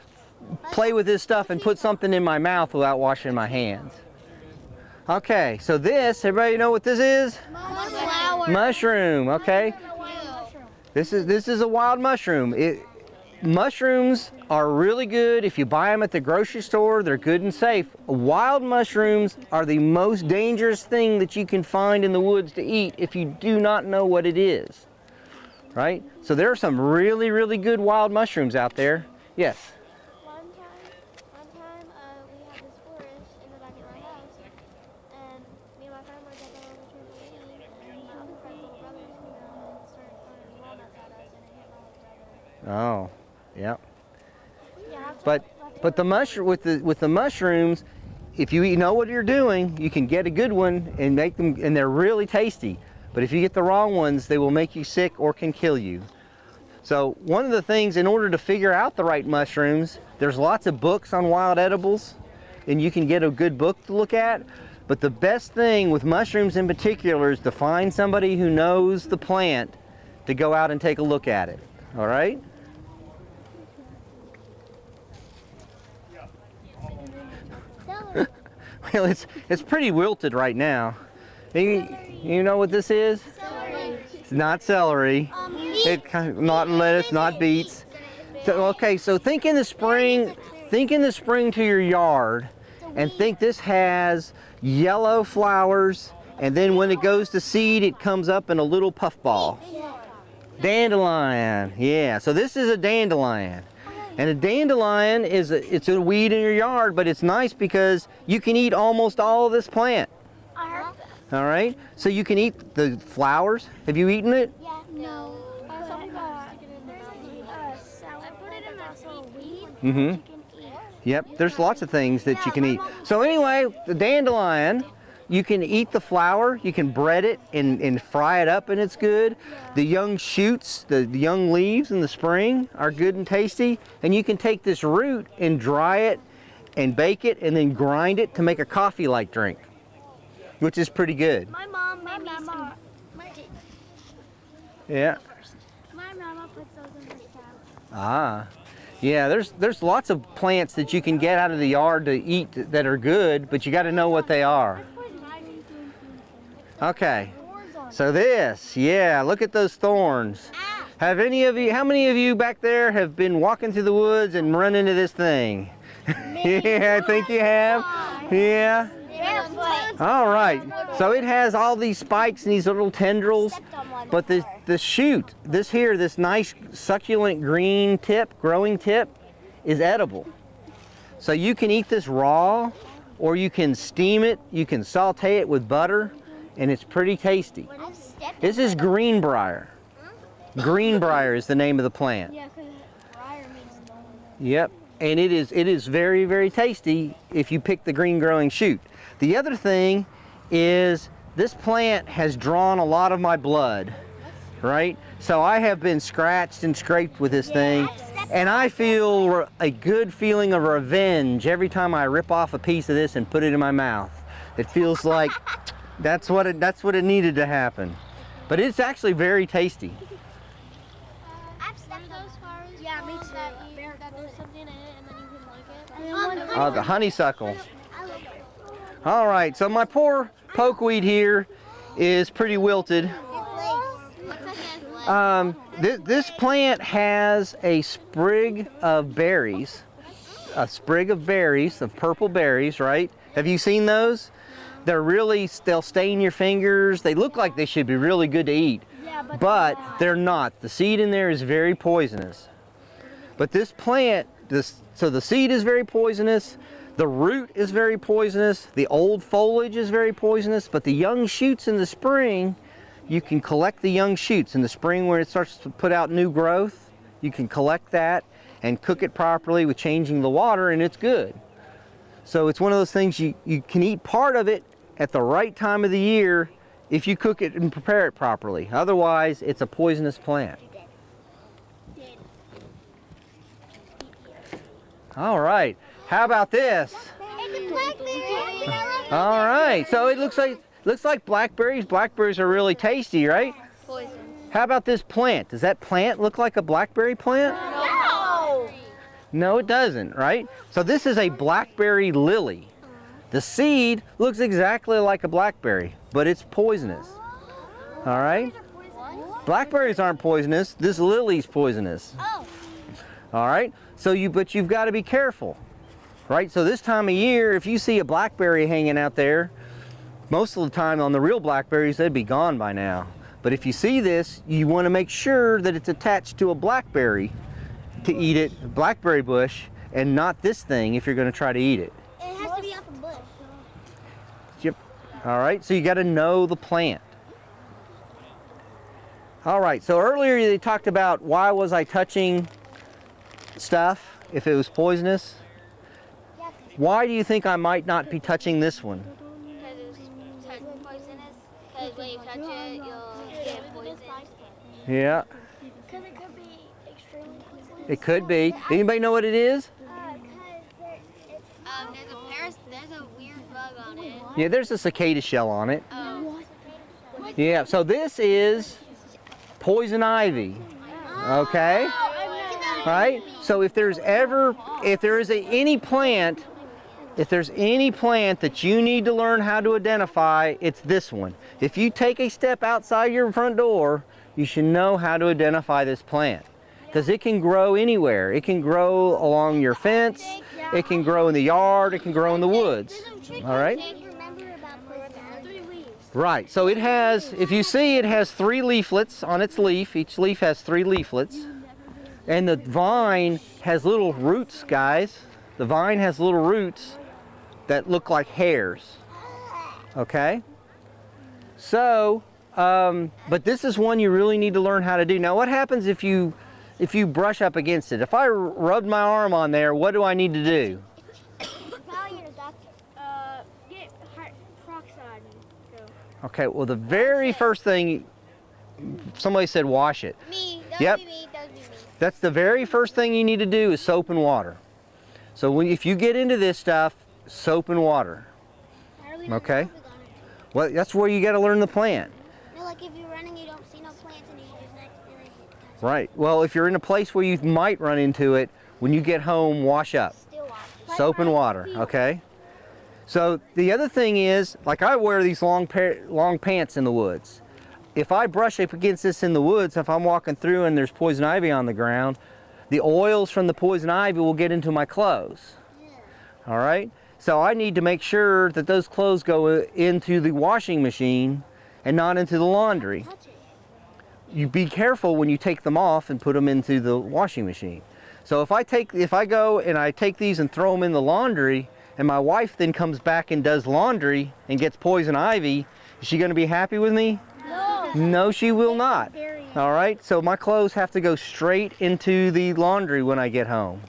play with this stuff and put something in my mouth without washing my hands. Okay, so this, everybody know what this is? Mushroom, okay. This is a wild mushroom. Mushrooms are really good if you buy them at the grocery store. They're good and safe. Wild mushrooms are the most dangerous thing that you can find in the woods to eat if you do not know what it is. Right? So there are some really, really good wild mushrooms out there. Yes? One time we had this forest in the back of our house, and me and my friend were getting on the trampoline, and my other friend's little brothers came out and started throwing walnuts at us, and it hit my little brother. Oh, yeah. Yeah, But the with the mushrooms, if you know what you're doing, you can get a good one and make them, and they're really tasty. But if you get the wrong ones, they will make you sick or can kill you. So one of the things, in order to figure out the right mushrooms, there's lots of books on wild edibles, and you can get a good book to look at. But the best thing with mushrooms in particular is to find somebody who knows the plant to go out and take a look at it. All right? Well, it's pretty wilted right now. You know what this is? Celery. It's not celery. Not lettuce, not beets. So, okay, so think in the spring to your yard, and think this has yellow flowers, and then when it goes to seed, it comes up in a little puffball. Dandelion, yeah. So this is a dandelion. And a dandelion it's a weed in your yard, but it's nice because you can eat almost all of this plant. I heard that. All right, so you can eat the flowers. Have you eaten it? Yeah. No. Some people I put it in that little weed. Mm-hmm. Yep, there's lots of things that you can eat. So anyway, the dandelion, you can eat the flower, you can bread it and fry it up and it's good. The young shoots, the young leaves in the spring are good and tasty. And you can take this root and dry it and bake it and then grind it to make a coffee-like drink, which is pretty good. My mom made me some. Yeah. My mama puts those in her salad. Ah. Yeah, there's lots of plants that you can get out of the yard to eat that are good, but you got to know what they are. Okay, so this, yeah, look at those thorns. How many of you back there have been walking through the woods and run into this thing? Yeah, I think you have. Yeah. All right, so it has all these spikes and these little tendrils, but the shoot, this nice succulent green tip, growing tip, is edible. So you can eat this raw, or you can steam it, you can saute it with butter, and it's pretty tasty. This is Greenbrier. Greenbrier is the name of the plant. Yeah, because briar means thorn. Yep, and it is very, very tasty if you pick the green growing shoot. The other thing is this plant has drawn a lot of my blood, right? So I have been scratched and scraped with this thing, and I feel a good feeling of revenge every time I rip off a piece of this and put it in my mouth. It feels like that's what it needed to happen. But it's actually very tasty. I've stepped those flowers. Yeah, me too. That there's something in it and then you can like it. Oh, the honeysuckle. All right, so my poor pokeweed here is pretty wilted. This plant has a sprig of berries, of purple berries, right? Have you seen those? They'll stain your fingers. They look like they should be really good to eat. but they're not. The seed in there is very poisonous. But this plant, so the seed is very poisonous, the root is very poisonous, the old foliage is very poisonous, but the young shoots in the spring, you can collect the young shoots in the spring where it starts to put out new growth. You can collect that and cook it properly with changing the water, and it's good. So it's one of those things you can eat part of it at the right time of the year if you cook it and prepare it properly. Otherwise, it's a poisonous plant. All right, how about this? All right, so it looks like blackberries. Blackberries are really tasty, right? Poison. How about this plant? Does that plant look like a blackberry plant? No! No, it doesn't, right? So this is a Blackberry Lily. The seed looks exactly like a blackberry, but it's poisonous. All right? Blackberries aren't poisonous. This lily's poisonous. Oh. All right? But you've got to be careful, right? So this time of year, if you see a blackberry hanging out there, most of the time on the real blackberries, they'd be gone by now. But if you see this, you want to make sure that it's attached to a blackberry to eat it, a blackberry bush, and not this thing if you're going to try to eat it. It has to be off a bush. Yep. All right, so you got to know the plant. All right, so earlier they talked about why was I touching stuff if it was poisonous. Why do you think I might not be touching this one? Because it's poisonous. Because when you touch it, you'll get poisoned. Yeah, Because it could be extremely poisonous. it could be. Anybody know what it is? There's a weird bug on it. Yeah, there's a cicada shell on it. Oh. Yeah, so this is poison ivy. Okay? Right? So if there's any plant that you need to learn how to identify, it's this one. If you take a step outside your front door, you should know how to identify this plant. Because it can grow anywhere. It can grow along your fence, it can grow in the yard, it can grow in the woods. All right? Right, so it has, if you see, it has 3 leaflets on its leaf. Each leaf has 3 leaflets. And the vine has little roots, guys. The vine has little roots that look like hairs. Okay? So, but this is one you really need to learn how to do. Now, what happens if you brush up against it? If I rubbed my arm on there, what do I need to do? Get peroxide and go. Okay, well, the very first thing, somebody said wash it. Me. Yep. That would be me. That's the very first thing you need to do is soap and water. So if you get into this stuff, soap and water. Okay? Well, that's where you got to learn the plant. No, like if you're running, you don't see no plants and you just accidentally hit. Right. Well, if you're in a place where you might run into it, when you get home, wash up. Still wash. Soap and water, okay? So the other thing is, like I wear these long pants in the woods. If I brush up against this in the woods, if I'm walking through and there's poison ivy on the ground, the oils from the poison ivy will get into my clothes. All right? So I need to make sure that those clothes go into the washing machine and not into the laundry. You be careful when you take them off and put them into the washing machine. So if I go and I take these and throw them in the laundry, and my wife then comes back and does laundry and gets poison ivy, is she going to be happy with me? No, she will not. All right, so my clothes have to go straight into the laundry when I get home.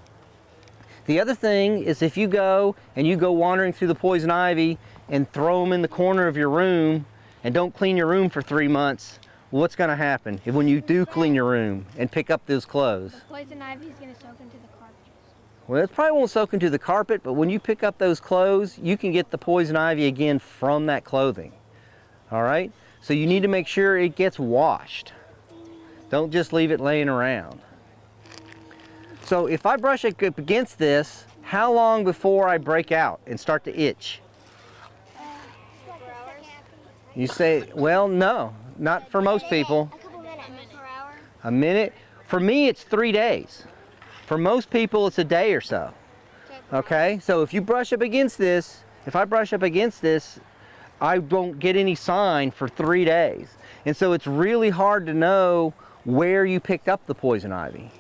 The other thing is if you go wandering through the poison ivy and throw them in the corner of your room and don't clean your room for 3 months, what's going to happen when you do clean your room and pick up those clothes? The poison ivy is going to soak into the carpet. Well, it probably won't soak into the carpet, but when you pick up those clothes, you can get the poison ivy again from that clothing. All right? So you need to make sure it gets washed. Don't just leave it laying around. So if I brush up against this, how long before I break out and start to itch? You say, well, no, not for most people. A minute? For me, it's 3 days. For most people, it's a day or so. Okay, so if you brush up against this, if I brush up against this, I won't get any sign for 3 days. And so it's really hard to know where you picked up the poison ivy.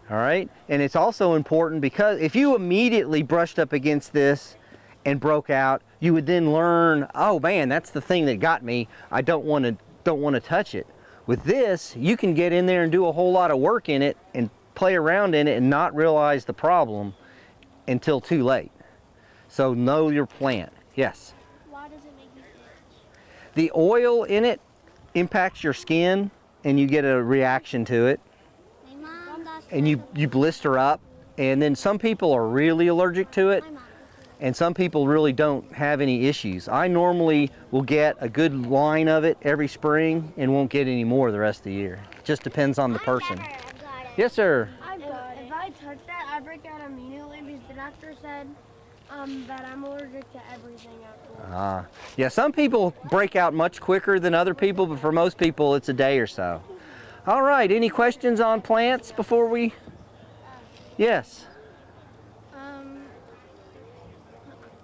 All right, and it's also important because if you immediately brushed up against this and broke out, you would then learn, oh man, that's the thing that got me. I don't want to touch it. With this, you can get in there and do a whole lot of work in it and play around in it and not realize the problem until too late. So know your plant. Yes? Why does it make you itch? The oil in it impacts your skin and you get a reaction to it. And you blister up, and then some people are really allergic to it, and some people really don't have any issues. I normally will get a good line of it every spring and won't get any more the rest of the year. It just depends on the person. Yes, sir. If I touch that, I break out immediately because the doctor said that I'm allergic to everything after. Yeah, some people break out much quicker than other people, but for most people it's a day or so. All right, any questions on plants before we? Yes.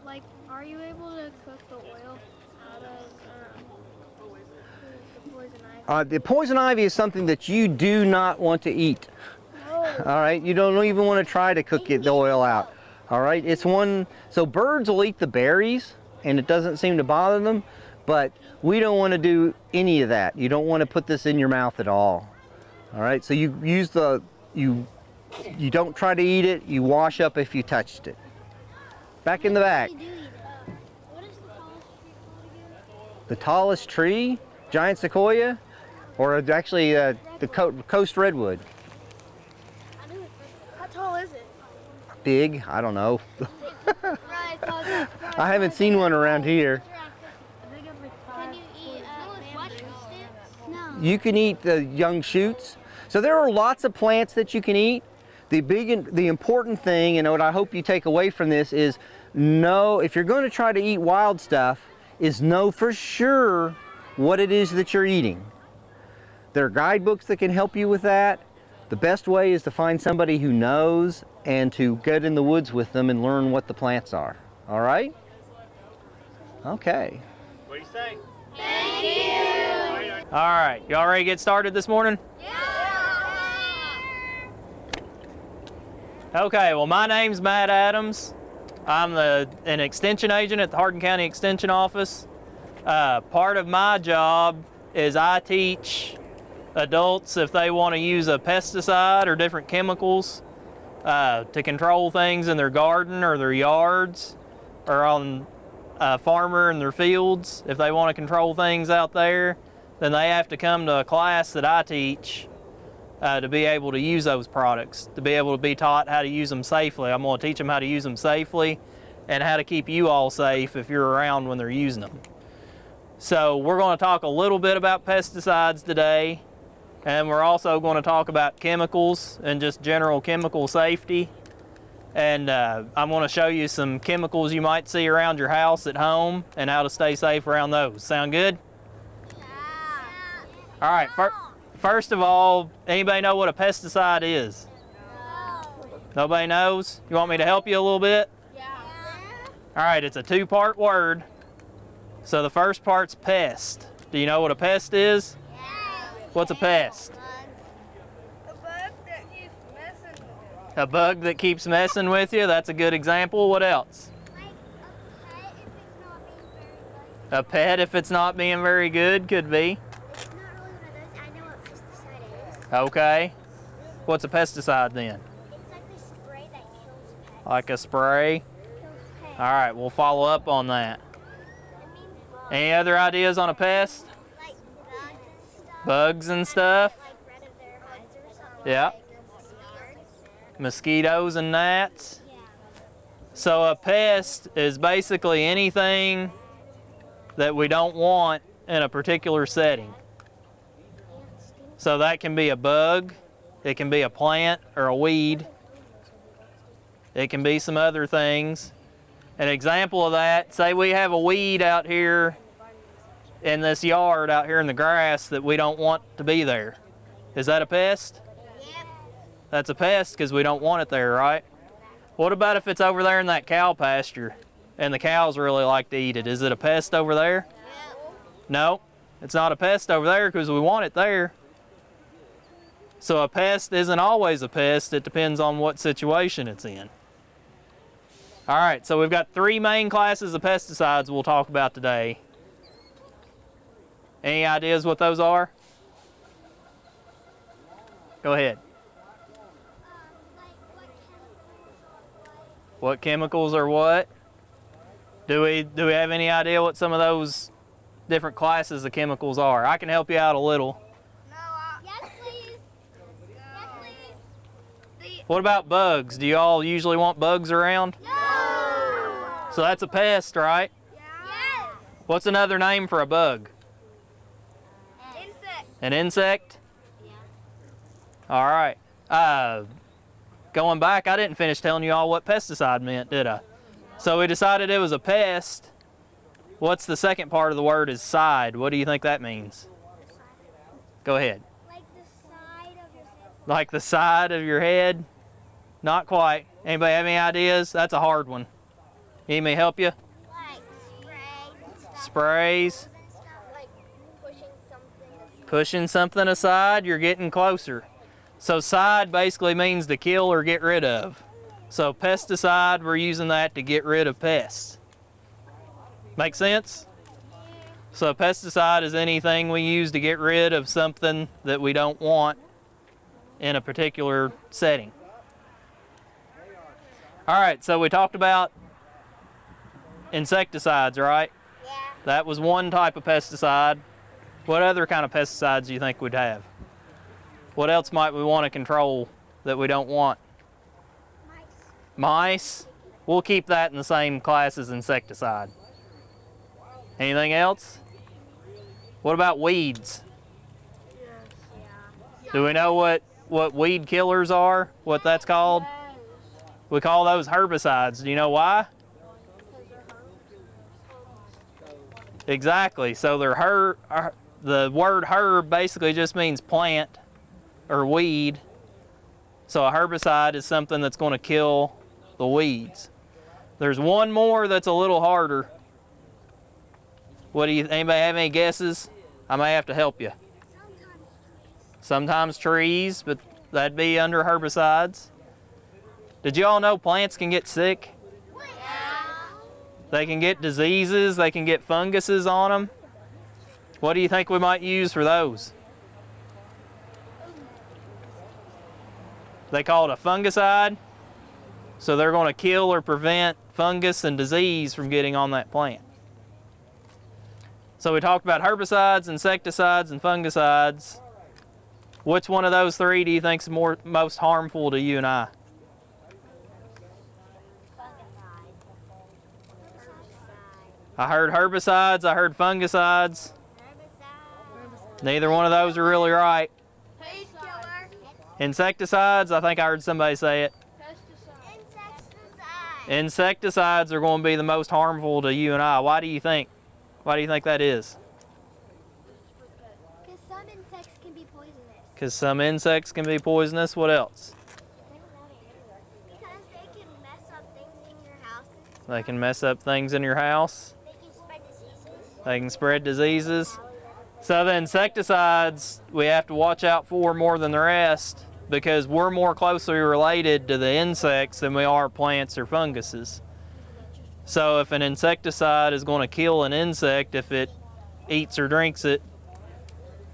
Like, are you able to cook the oil out of the poison ivy? The poison ivy is something that you do not want to eat. All right, you don't even want to try to cook the oil out. All right, it's one, so birds will eat the berries and it doesn't seem to bother them, but we don't want to do any of that. You don't want to put this in your mouth at all. All right, so you use you don't try to eat it, you wash up if you touched it. Back in the back. What is the tallest tree called again? The tallest tree, giant sequoia, or actually the coast redwood. How tall is it? Big, I don't know. I haven't seen one around here. Can you eat sticks? No. You can eat the young shoots. So there are lots of plants that you can eat. The important thing, and what I hope you take away from this is know, if you're going to try to eat wild stuff, is know for sure what it is that you're eating. There are guidebooks that can help you with that. The best way is to find somebody who knows and to get in the woods with them and learn what the plants are. All right? Okay. What do you say? Thank you. All right, y'all ready to get started this morning? Okay, well, my name's Matt Adams. I'm an extension agent at the Hardin County Extension Office. Part of my job is I teach adults if they want to use a pesticide or different chemicals to control things in their garden or their yards or on a farmer in their fields. If they want to control things out there, then they have to come to a class that I teach to be able to use those products, to be able to be taught how to use them safely. I'm going to teach them how to use them safely and how to keep you all safe if you're around when they're using them. So we're going to talk a little bit about pesticides today, and we're also going to talk about chemicals and just general chemical safety. And I'm going to show you some chemicals you might see around your house at home and how to stay safe around those. Sound good? Yeah. All right. First of all, anybody know what a pesticide is? No. Nobody knows? You want me to help you a little bit? Yeah. All right, it's a two-part word. So the first part's pest. Do you know what a pest is? Yeah. What's a pest? A bug that keeps messing with you. A bug that keeps messing with you. That's a good example. What else? Like a pet if it's not being very good. A pet if it's not being very good, could be. Okay. What's a pesticide then? It's like a spray that kills pets. Like a spray? Kills pets. All right, we'll follow up on that. Any other ideas on a pest? Like Bugs and stuff? Like rid of their hides or something. Yeah. Like Mosquitoes and gnats? Yeah. So a pest is basically anything that we don't want in a particular setting. So that can be a bug, it can be a plant or a weed, it can be some other things. An example of that, say we have a weed out here in this yard out here in the grass that we don't want to be there. Is that a pest? Yep. That's a pest because we don't want it there, right? What about if it's over there in that cow pasture and the cows really like to eat it. Is it a pest over there? No, it's not a pest over there because we want it there. So a pest isn't always a pest. It depends on what situation it's in. All right, so we've got 3 main classes of pesticides we'll talk about today. Any ideas what those are? Go ahead. What chemicals are what? Do we have any idea what some of those different classes of chemicals are? I can help you out a little. Yes, please. Yes, please. What about bugs? Do you all usually want bugs around? No. So that's a pest, right? Yes. What's another name for a bug? Insect. An insect? All right. Going back, I didn't finish telling you all what pesticide meant, did I? So we decided it was a pest. What's the second part of the word is side? What do you think that means? Go ahead. Like the side of your head. Like the side of your head? Not quite. Anybody have any ideas? That's a hard one. Need me to help you? Like sprays. Sprays. Like pushing Pushing something aside, you're getting closer. So side basically means to kill or get rid of. So pesticide, we're using that to get rid of pests. Make sense? So a pesticide is anything we use to get rid of something that we don't want in a particular setting. All right, so we talked about insecticides, right? Yeah. That was one type of pesticide. What other kind of pesticides do you think we'd have? What else might we want to control that we don't want? Mice. We'll keep that in the same class as insecticide. Anything else? What about weeds? Do we know what weed killers are? What that's called? We call those herbicides. Do you know why? Exactly. So they're the word herb basically just means plant or weed. So a herbicide is something that's going to kill the weeds. There's one more that's a little harder. Anybody have any guesses? I may have to help you. Sometimes trees, but that'd be under herbicides. Did you all know plants can get sick? They can get diseases, they can get funguses on them. What do you think we might use for those? They call it a fungicide. So they're going to kill or prevent fungus and disease from getting on that plant. So we talked about herbicides, insecticides, and fungicides. Which one of those 3 do you think is most harmful to you and I? I heard herbicides, I heard fungicides. Neither one of those are really right. Weed killer. Insecticides, I think I heard somebody say it. Insecticides are going to be the most harmful to you and I. Why do you think? Why do you think that is? Because some insects can be poisonous. Because some insects can be poisonous. What else? Because they can mess up things in your house. They can mess up things in your house. They can spread diseases. They can spread diseases. So the insecticides we have to watch out for more than the rest because we're more closely related to the insects than we are plants or funguses. So if an insecticide is going to kill an insect, if it eats or drinks it,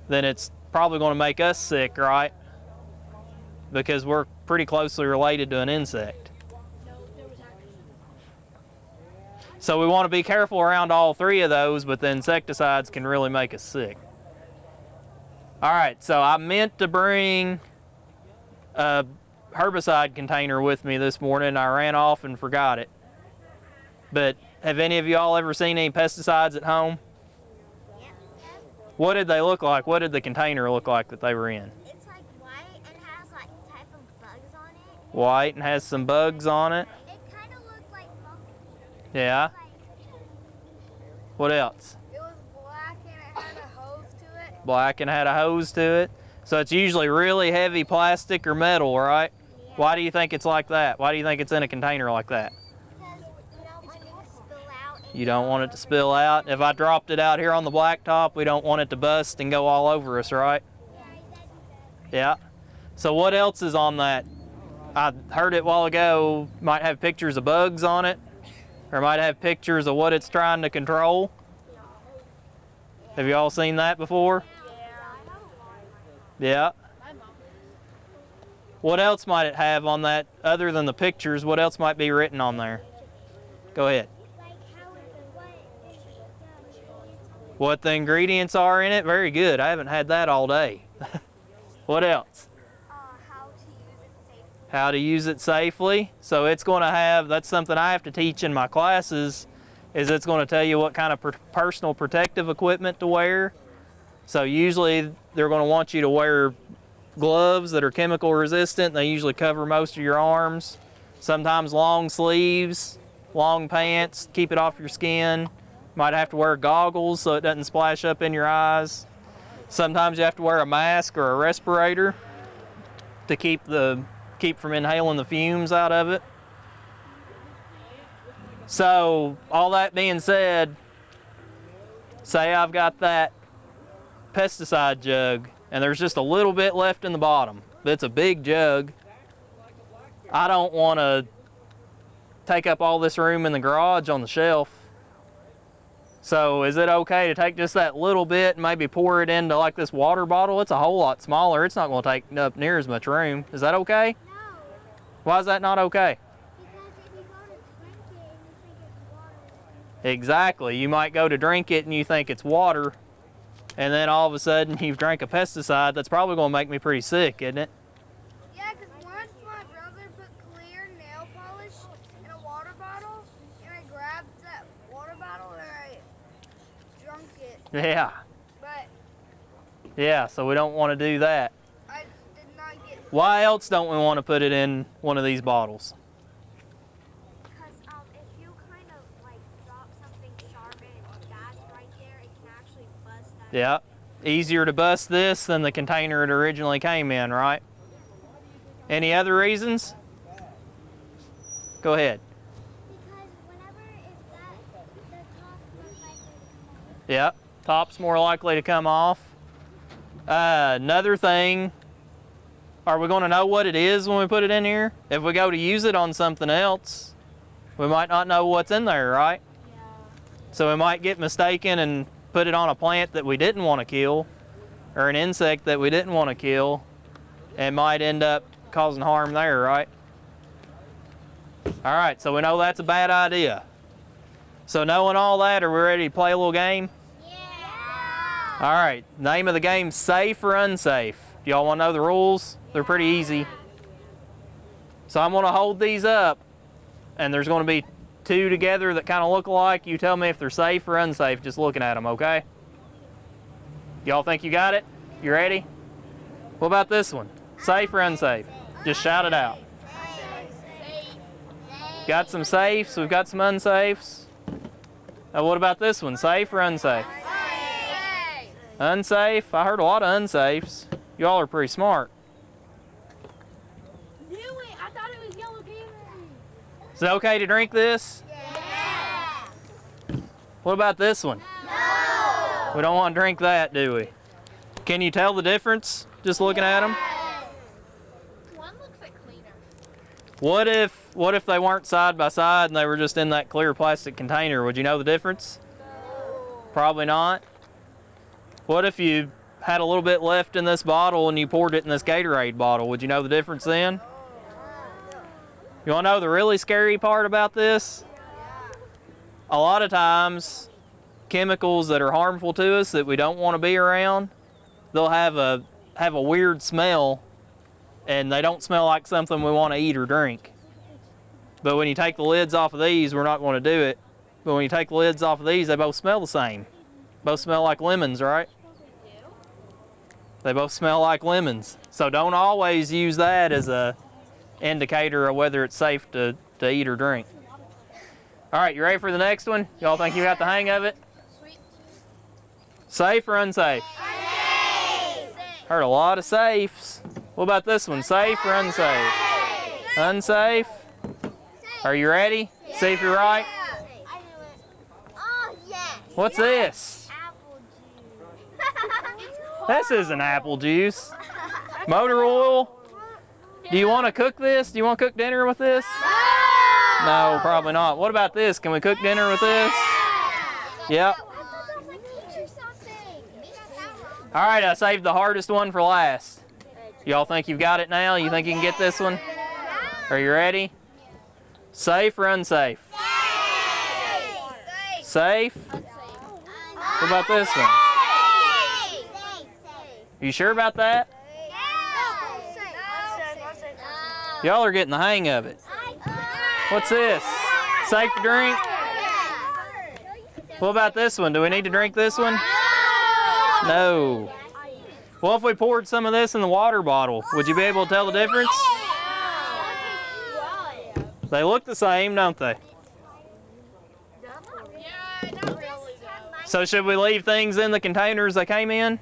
then it's probably going to make us sick, right? Because we're pretty closely related to an insect. So we want to be careful around all 3 of those, but the insecticides can really make us sick. All right, so I meant to bring a herbicide container with me this morning. I ran off and forgot it. But have any of y'all ever seen any pesticides at home? Yep. What did they look like? What did the container look like that they were in? It's like white and has like type of bugs on it. White and has some bugs on it. It kind of looked like monkey. Yeah. What else? It was black and it had a hose to it. Black and had a hose to it. So it's usually really heavy plastic or metal, right? Yeah. Why do you think it's like that? Why do you think it's in a container like that? Because you don't want it to spill You don't want it to spill out. If I dropped it out here on the blacktop, we don't want it to bust and go all over us, right? Yeah. So what else is on that? I heard it a while ago, might have pictures of bugs on it, or might have pictures of what it's trying to control. Have you all seen that before? Yeah. What else might it have on that other than the pictures? What else might be written on there? Go ahead. What the ingredients are in it? Very good. I haven't had that all day. What else? How to use it safely. So it's going to have, that's something I have to teach in my classes, is it's going to tell you what kind of personal protective equipment to wear. So usually they're going to want you to wear gloves that are chemical resistant. They usually cover most of your arms. Sometimes long sleeves, long pants, keep it off your skin. Might have to wear goggles so it doesn't splash up in your eyes. Sometimes you have to wear a mask or a respirator to keep from inhaling the fumes out of it. So all that being said, say I've got that pesticide jug and there's just a little bit left in the bottom. It's a big jug. I don't want to take up all this room in the garage on the shelf. So is it okay to take just that little bit and maybe pour it into like this water bottle? It's a whole lot smaller. It's not going to take up near as much room. Is that okay? No. Why is that not okay? Because if you go to drink it and you think it's water. Exactly. You might go to drink it and you think it's water, and then all of a sudden you've drank a pesticide that's probably going to make me pretty sick, isn't it? Yeah, because once my brother put clear nail polish in a water bottle, and I grabbed that water bottle and I drunk it. Yeah. But Yeah, so we don't want to do that. I did not get. Why else don't we want to put it in one of these bottles? Because if you kind of like drop something sharp and that's right there, it can actually bust that. Yeah. Easier to bust this than the container it originally came in, right? Any other reasons? Go ahead. Because whenever it's that, the top's more likely to come off. Yep, top's more likely to come off. Another thing, are we going to know what it is when we put it in here? If we go to use it on something else, we might not know what's in there, right? Yeah. So we might get mistaken and put it on a plant that we didn't want to kill, or an insect that we didn't want to kill, and might end up causing harm there, right? All right, so we know that's a bad idea. So knowing all that, are we ready to play a little game? All right, name of the game, safe or unsafe? Do y'all want to know the rules? They're pretty easy. So I'm going to hold these up, and there's going to be two together that kind of look alike. You tell me if they're safe or unsafe just looking at them, okay? Y'all think you got it? You ready? What about this one? Safe or unsafe? Just shout it out. Got some safes, we've got some unsafes. Now what about this one, safe or unsafe? Unsafe? I heard a lot of unsafes. Y'all are pretty smart. I thought it was yellow berry. Is it okay to drink this? Yeah. What about this one? No. We don't want to drink that, do we? Can you tell the difference just looking at them? One looks like cleaner. What if they weren't side by side and they were just in that clear plastic container? Would you know the difference? No. Probably not. What if you had a little bit left in this bottle and you poured it in this Gatorade bottle? Would you know the difference then? You want to know the really scary part about this? A lot of times, chemicals that are harmful to us that we don't want to be around, they'll have a weird smell, and they don't smell like something we want to eat or drink. But when you take the lids off of these, we're not going to do it. But when you take the lids off of these, they both smell the same. Both smell like lemons, right? They both smell like lemons. So don't always use that as a indicator of whether it's safe to eat or drink. All right, you ready for the next one? Y'all think you got the hang of it? Safe or unsafe? Safe. Heard a lot of safes. What about this one? Safe or unsafe? Unsafe. Are you ready? See if you're right. What's this? Apple juice. This isn't apple juice. Motor oil. Do you want to cook this? Do you want to cook dinner with this? No, probably not. What about this? Can we cook dinner with this? Yep. All right, I saved the hardest one for last. Y'all think you've got it now? You think you can get this one? Are you ready? Safe or unsafe? Safe. What about this one? You sure about that? Y'all are getting the hang of it. What's this? Safe to drink? What about this one? Do we need to drink this one? No. Well, if we poured some of this in the water bottle, would you be able to tell the difference? They look the same, don't they? So should we leave things in the containers they came in?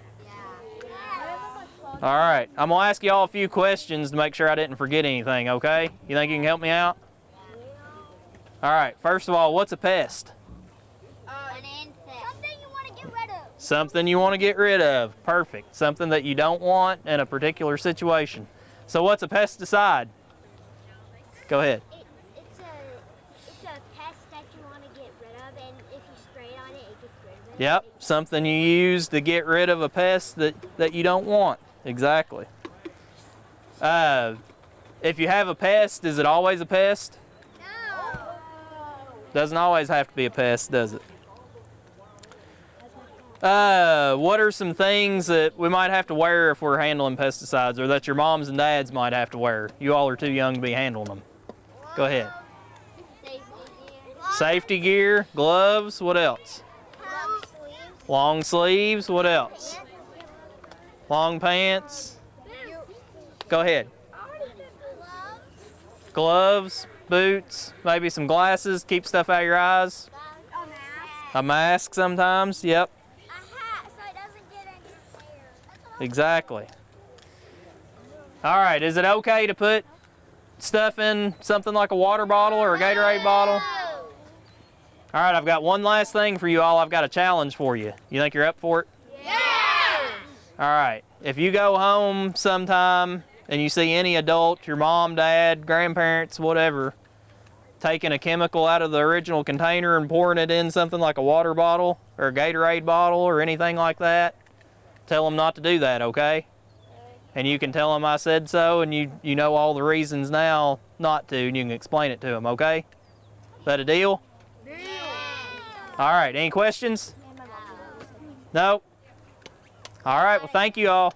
All right, I'm gonna ask y'all a few questions to make sure I didn't forget anything, okay? You think you can help me out? All right, first of all, what's a pest? An insect. Something you want to get rid of. Something you want to get rid of. Perfect. Something that you don't want in a particular situation. So what's a pesticide? Go ahead. It's a pest that you want to get rid of, and if you spray on it, it gets rid of it. Yep, something you use to get rid of a pest that you don't want. Exactly. If you have a pest, is it always a pest? No. Doesn't always have to be a pest, does it? What are some things that we might have to wear if we're handling pesticides, or that your moms and dads might have to wear? You all are too young to be handling them. Go ahead. Safety gear, gloves, what else? Long sleeves, what else? Long pants. Go ahead. Gloves, boots, maybe some glasses, keep stuff out of your eyes. A mask sometimes, yep. A hat so it doesn't get in your hair. Exactly. All right, is it okay to put stuff in something like a water bottle or a Gatorade bottle? All right, I've got one last thing for you all. I've got a challenge for you. You think you're up for it? All right, if you go home sometime and you see any adult, your mom, dad, grandparents, whatever, taking a chemical out of the original container and pouring it in something like a water bottle or a Gatorade bottle or anything like that, tell them not to do that, okay? And you can tell them I said so, and you know all the reasons now not to, and you can explain it to them, okay? Is that a deal? All right, any questions? No? All right, well, thank you all.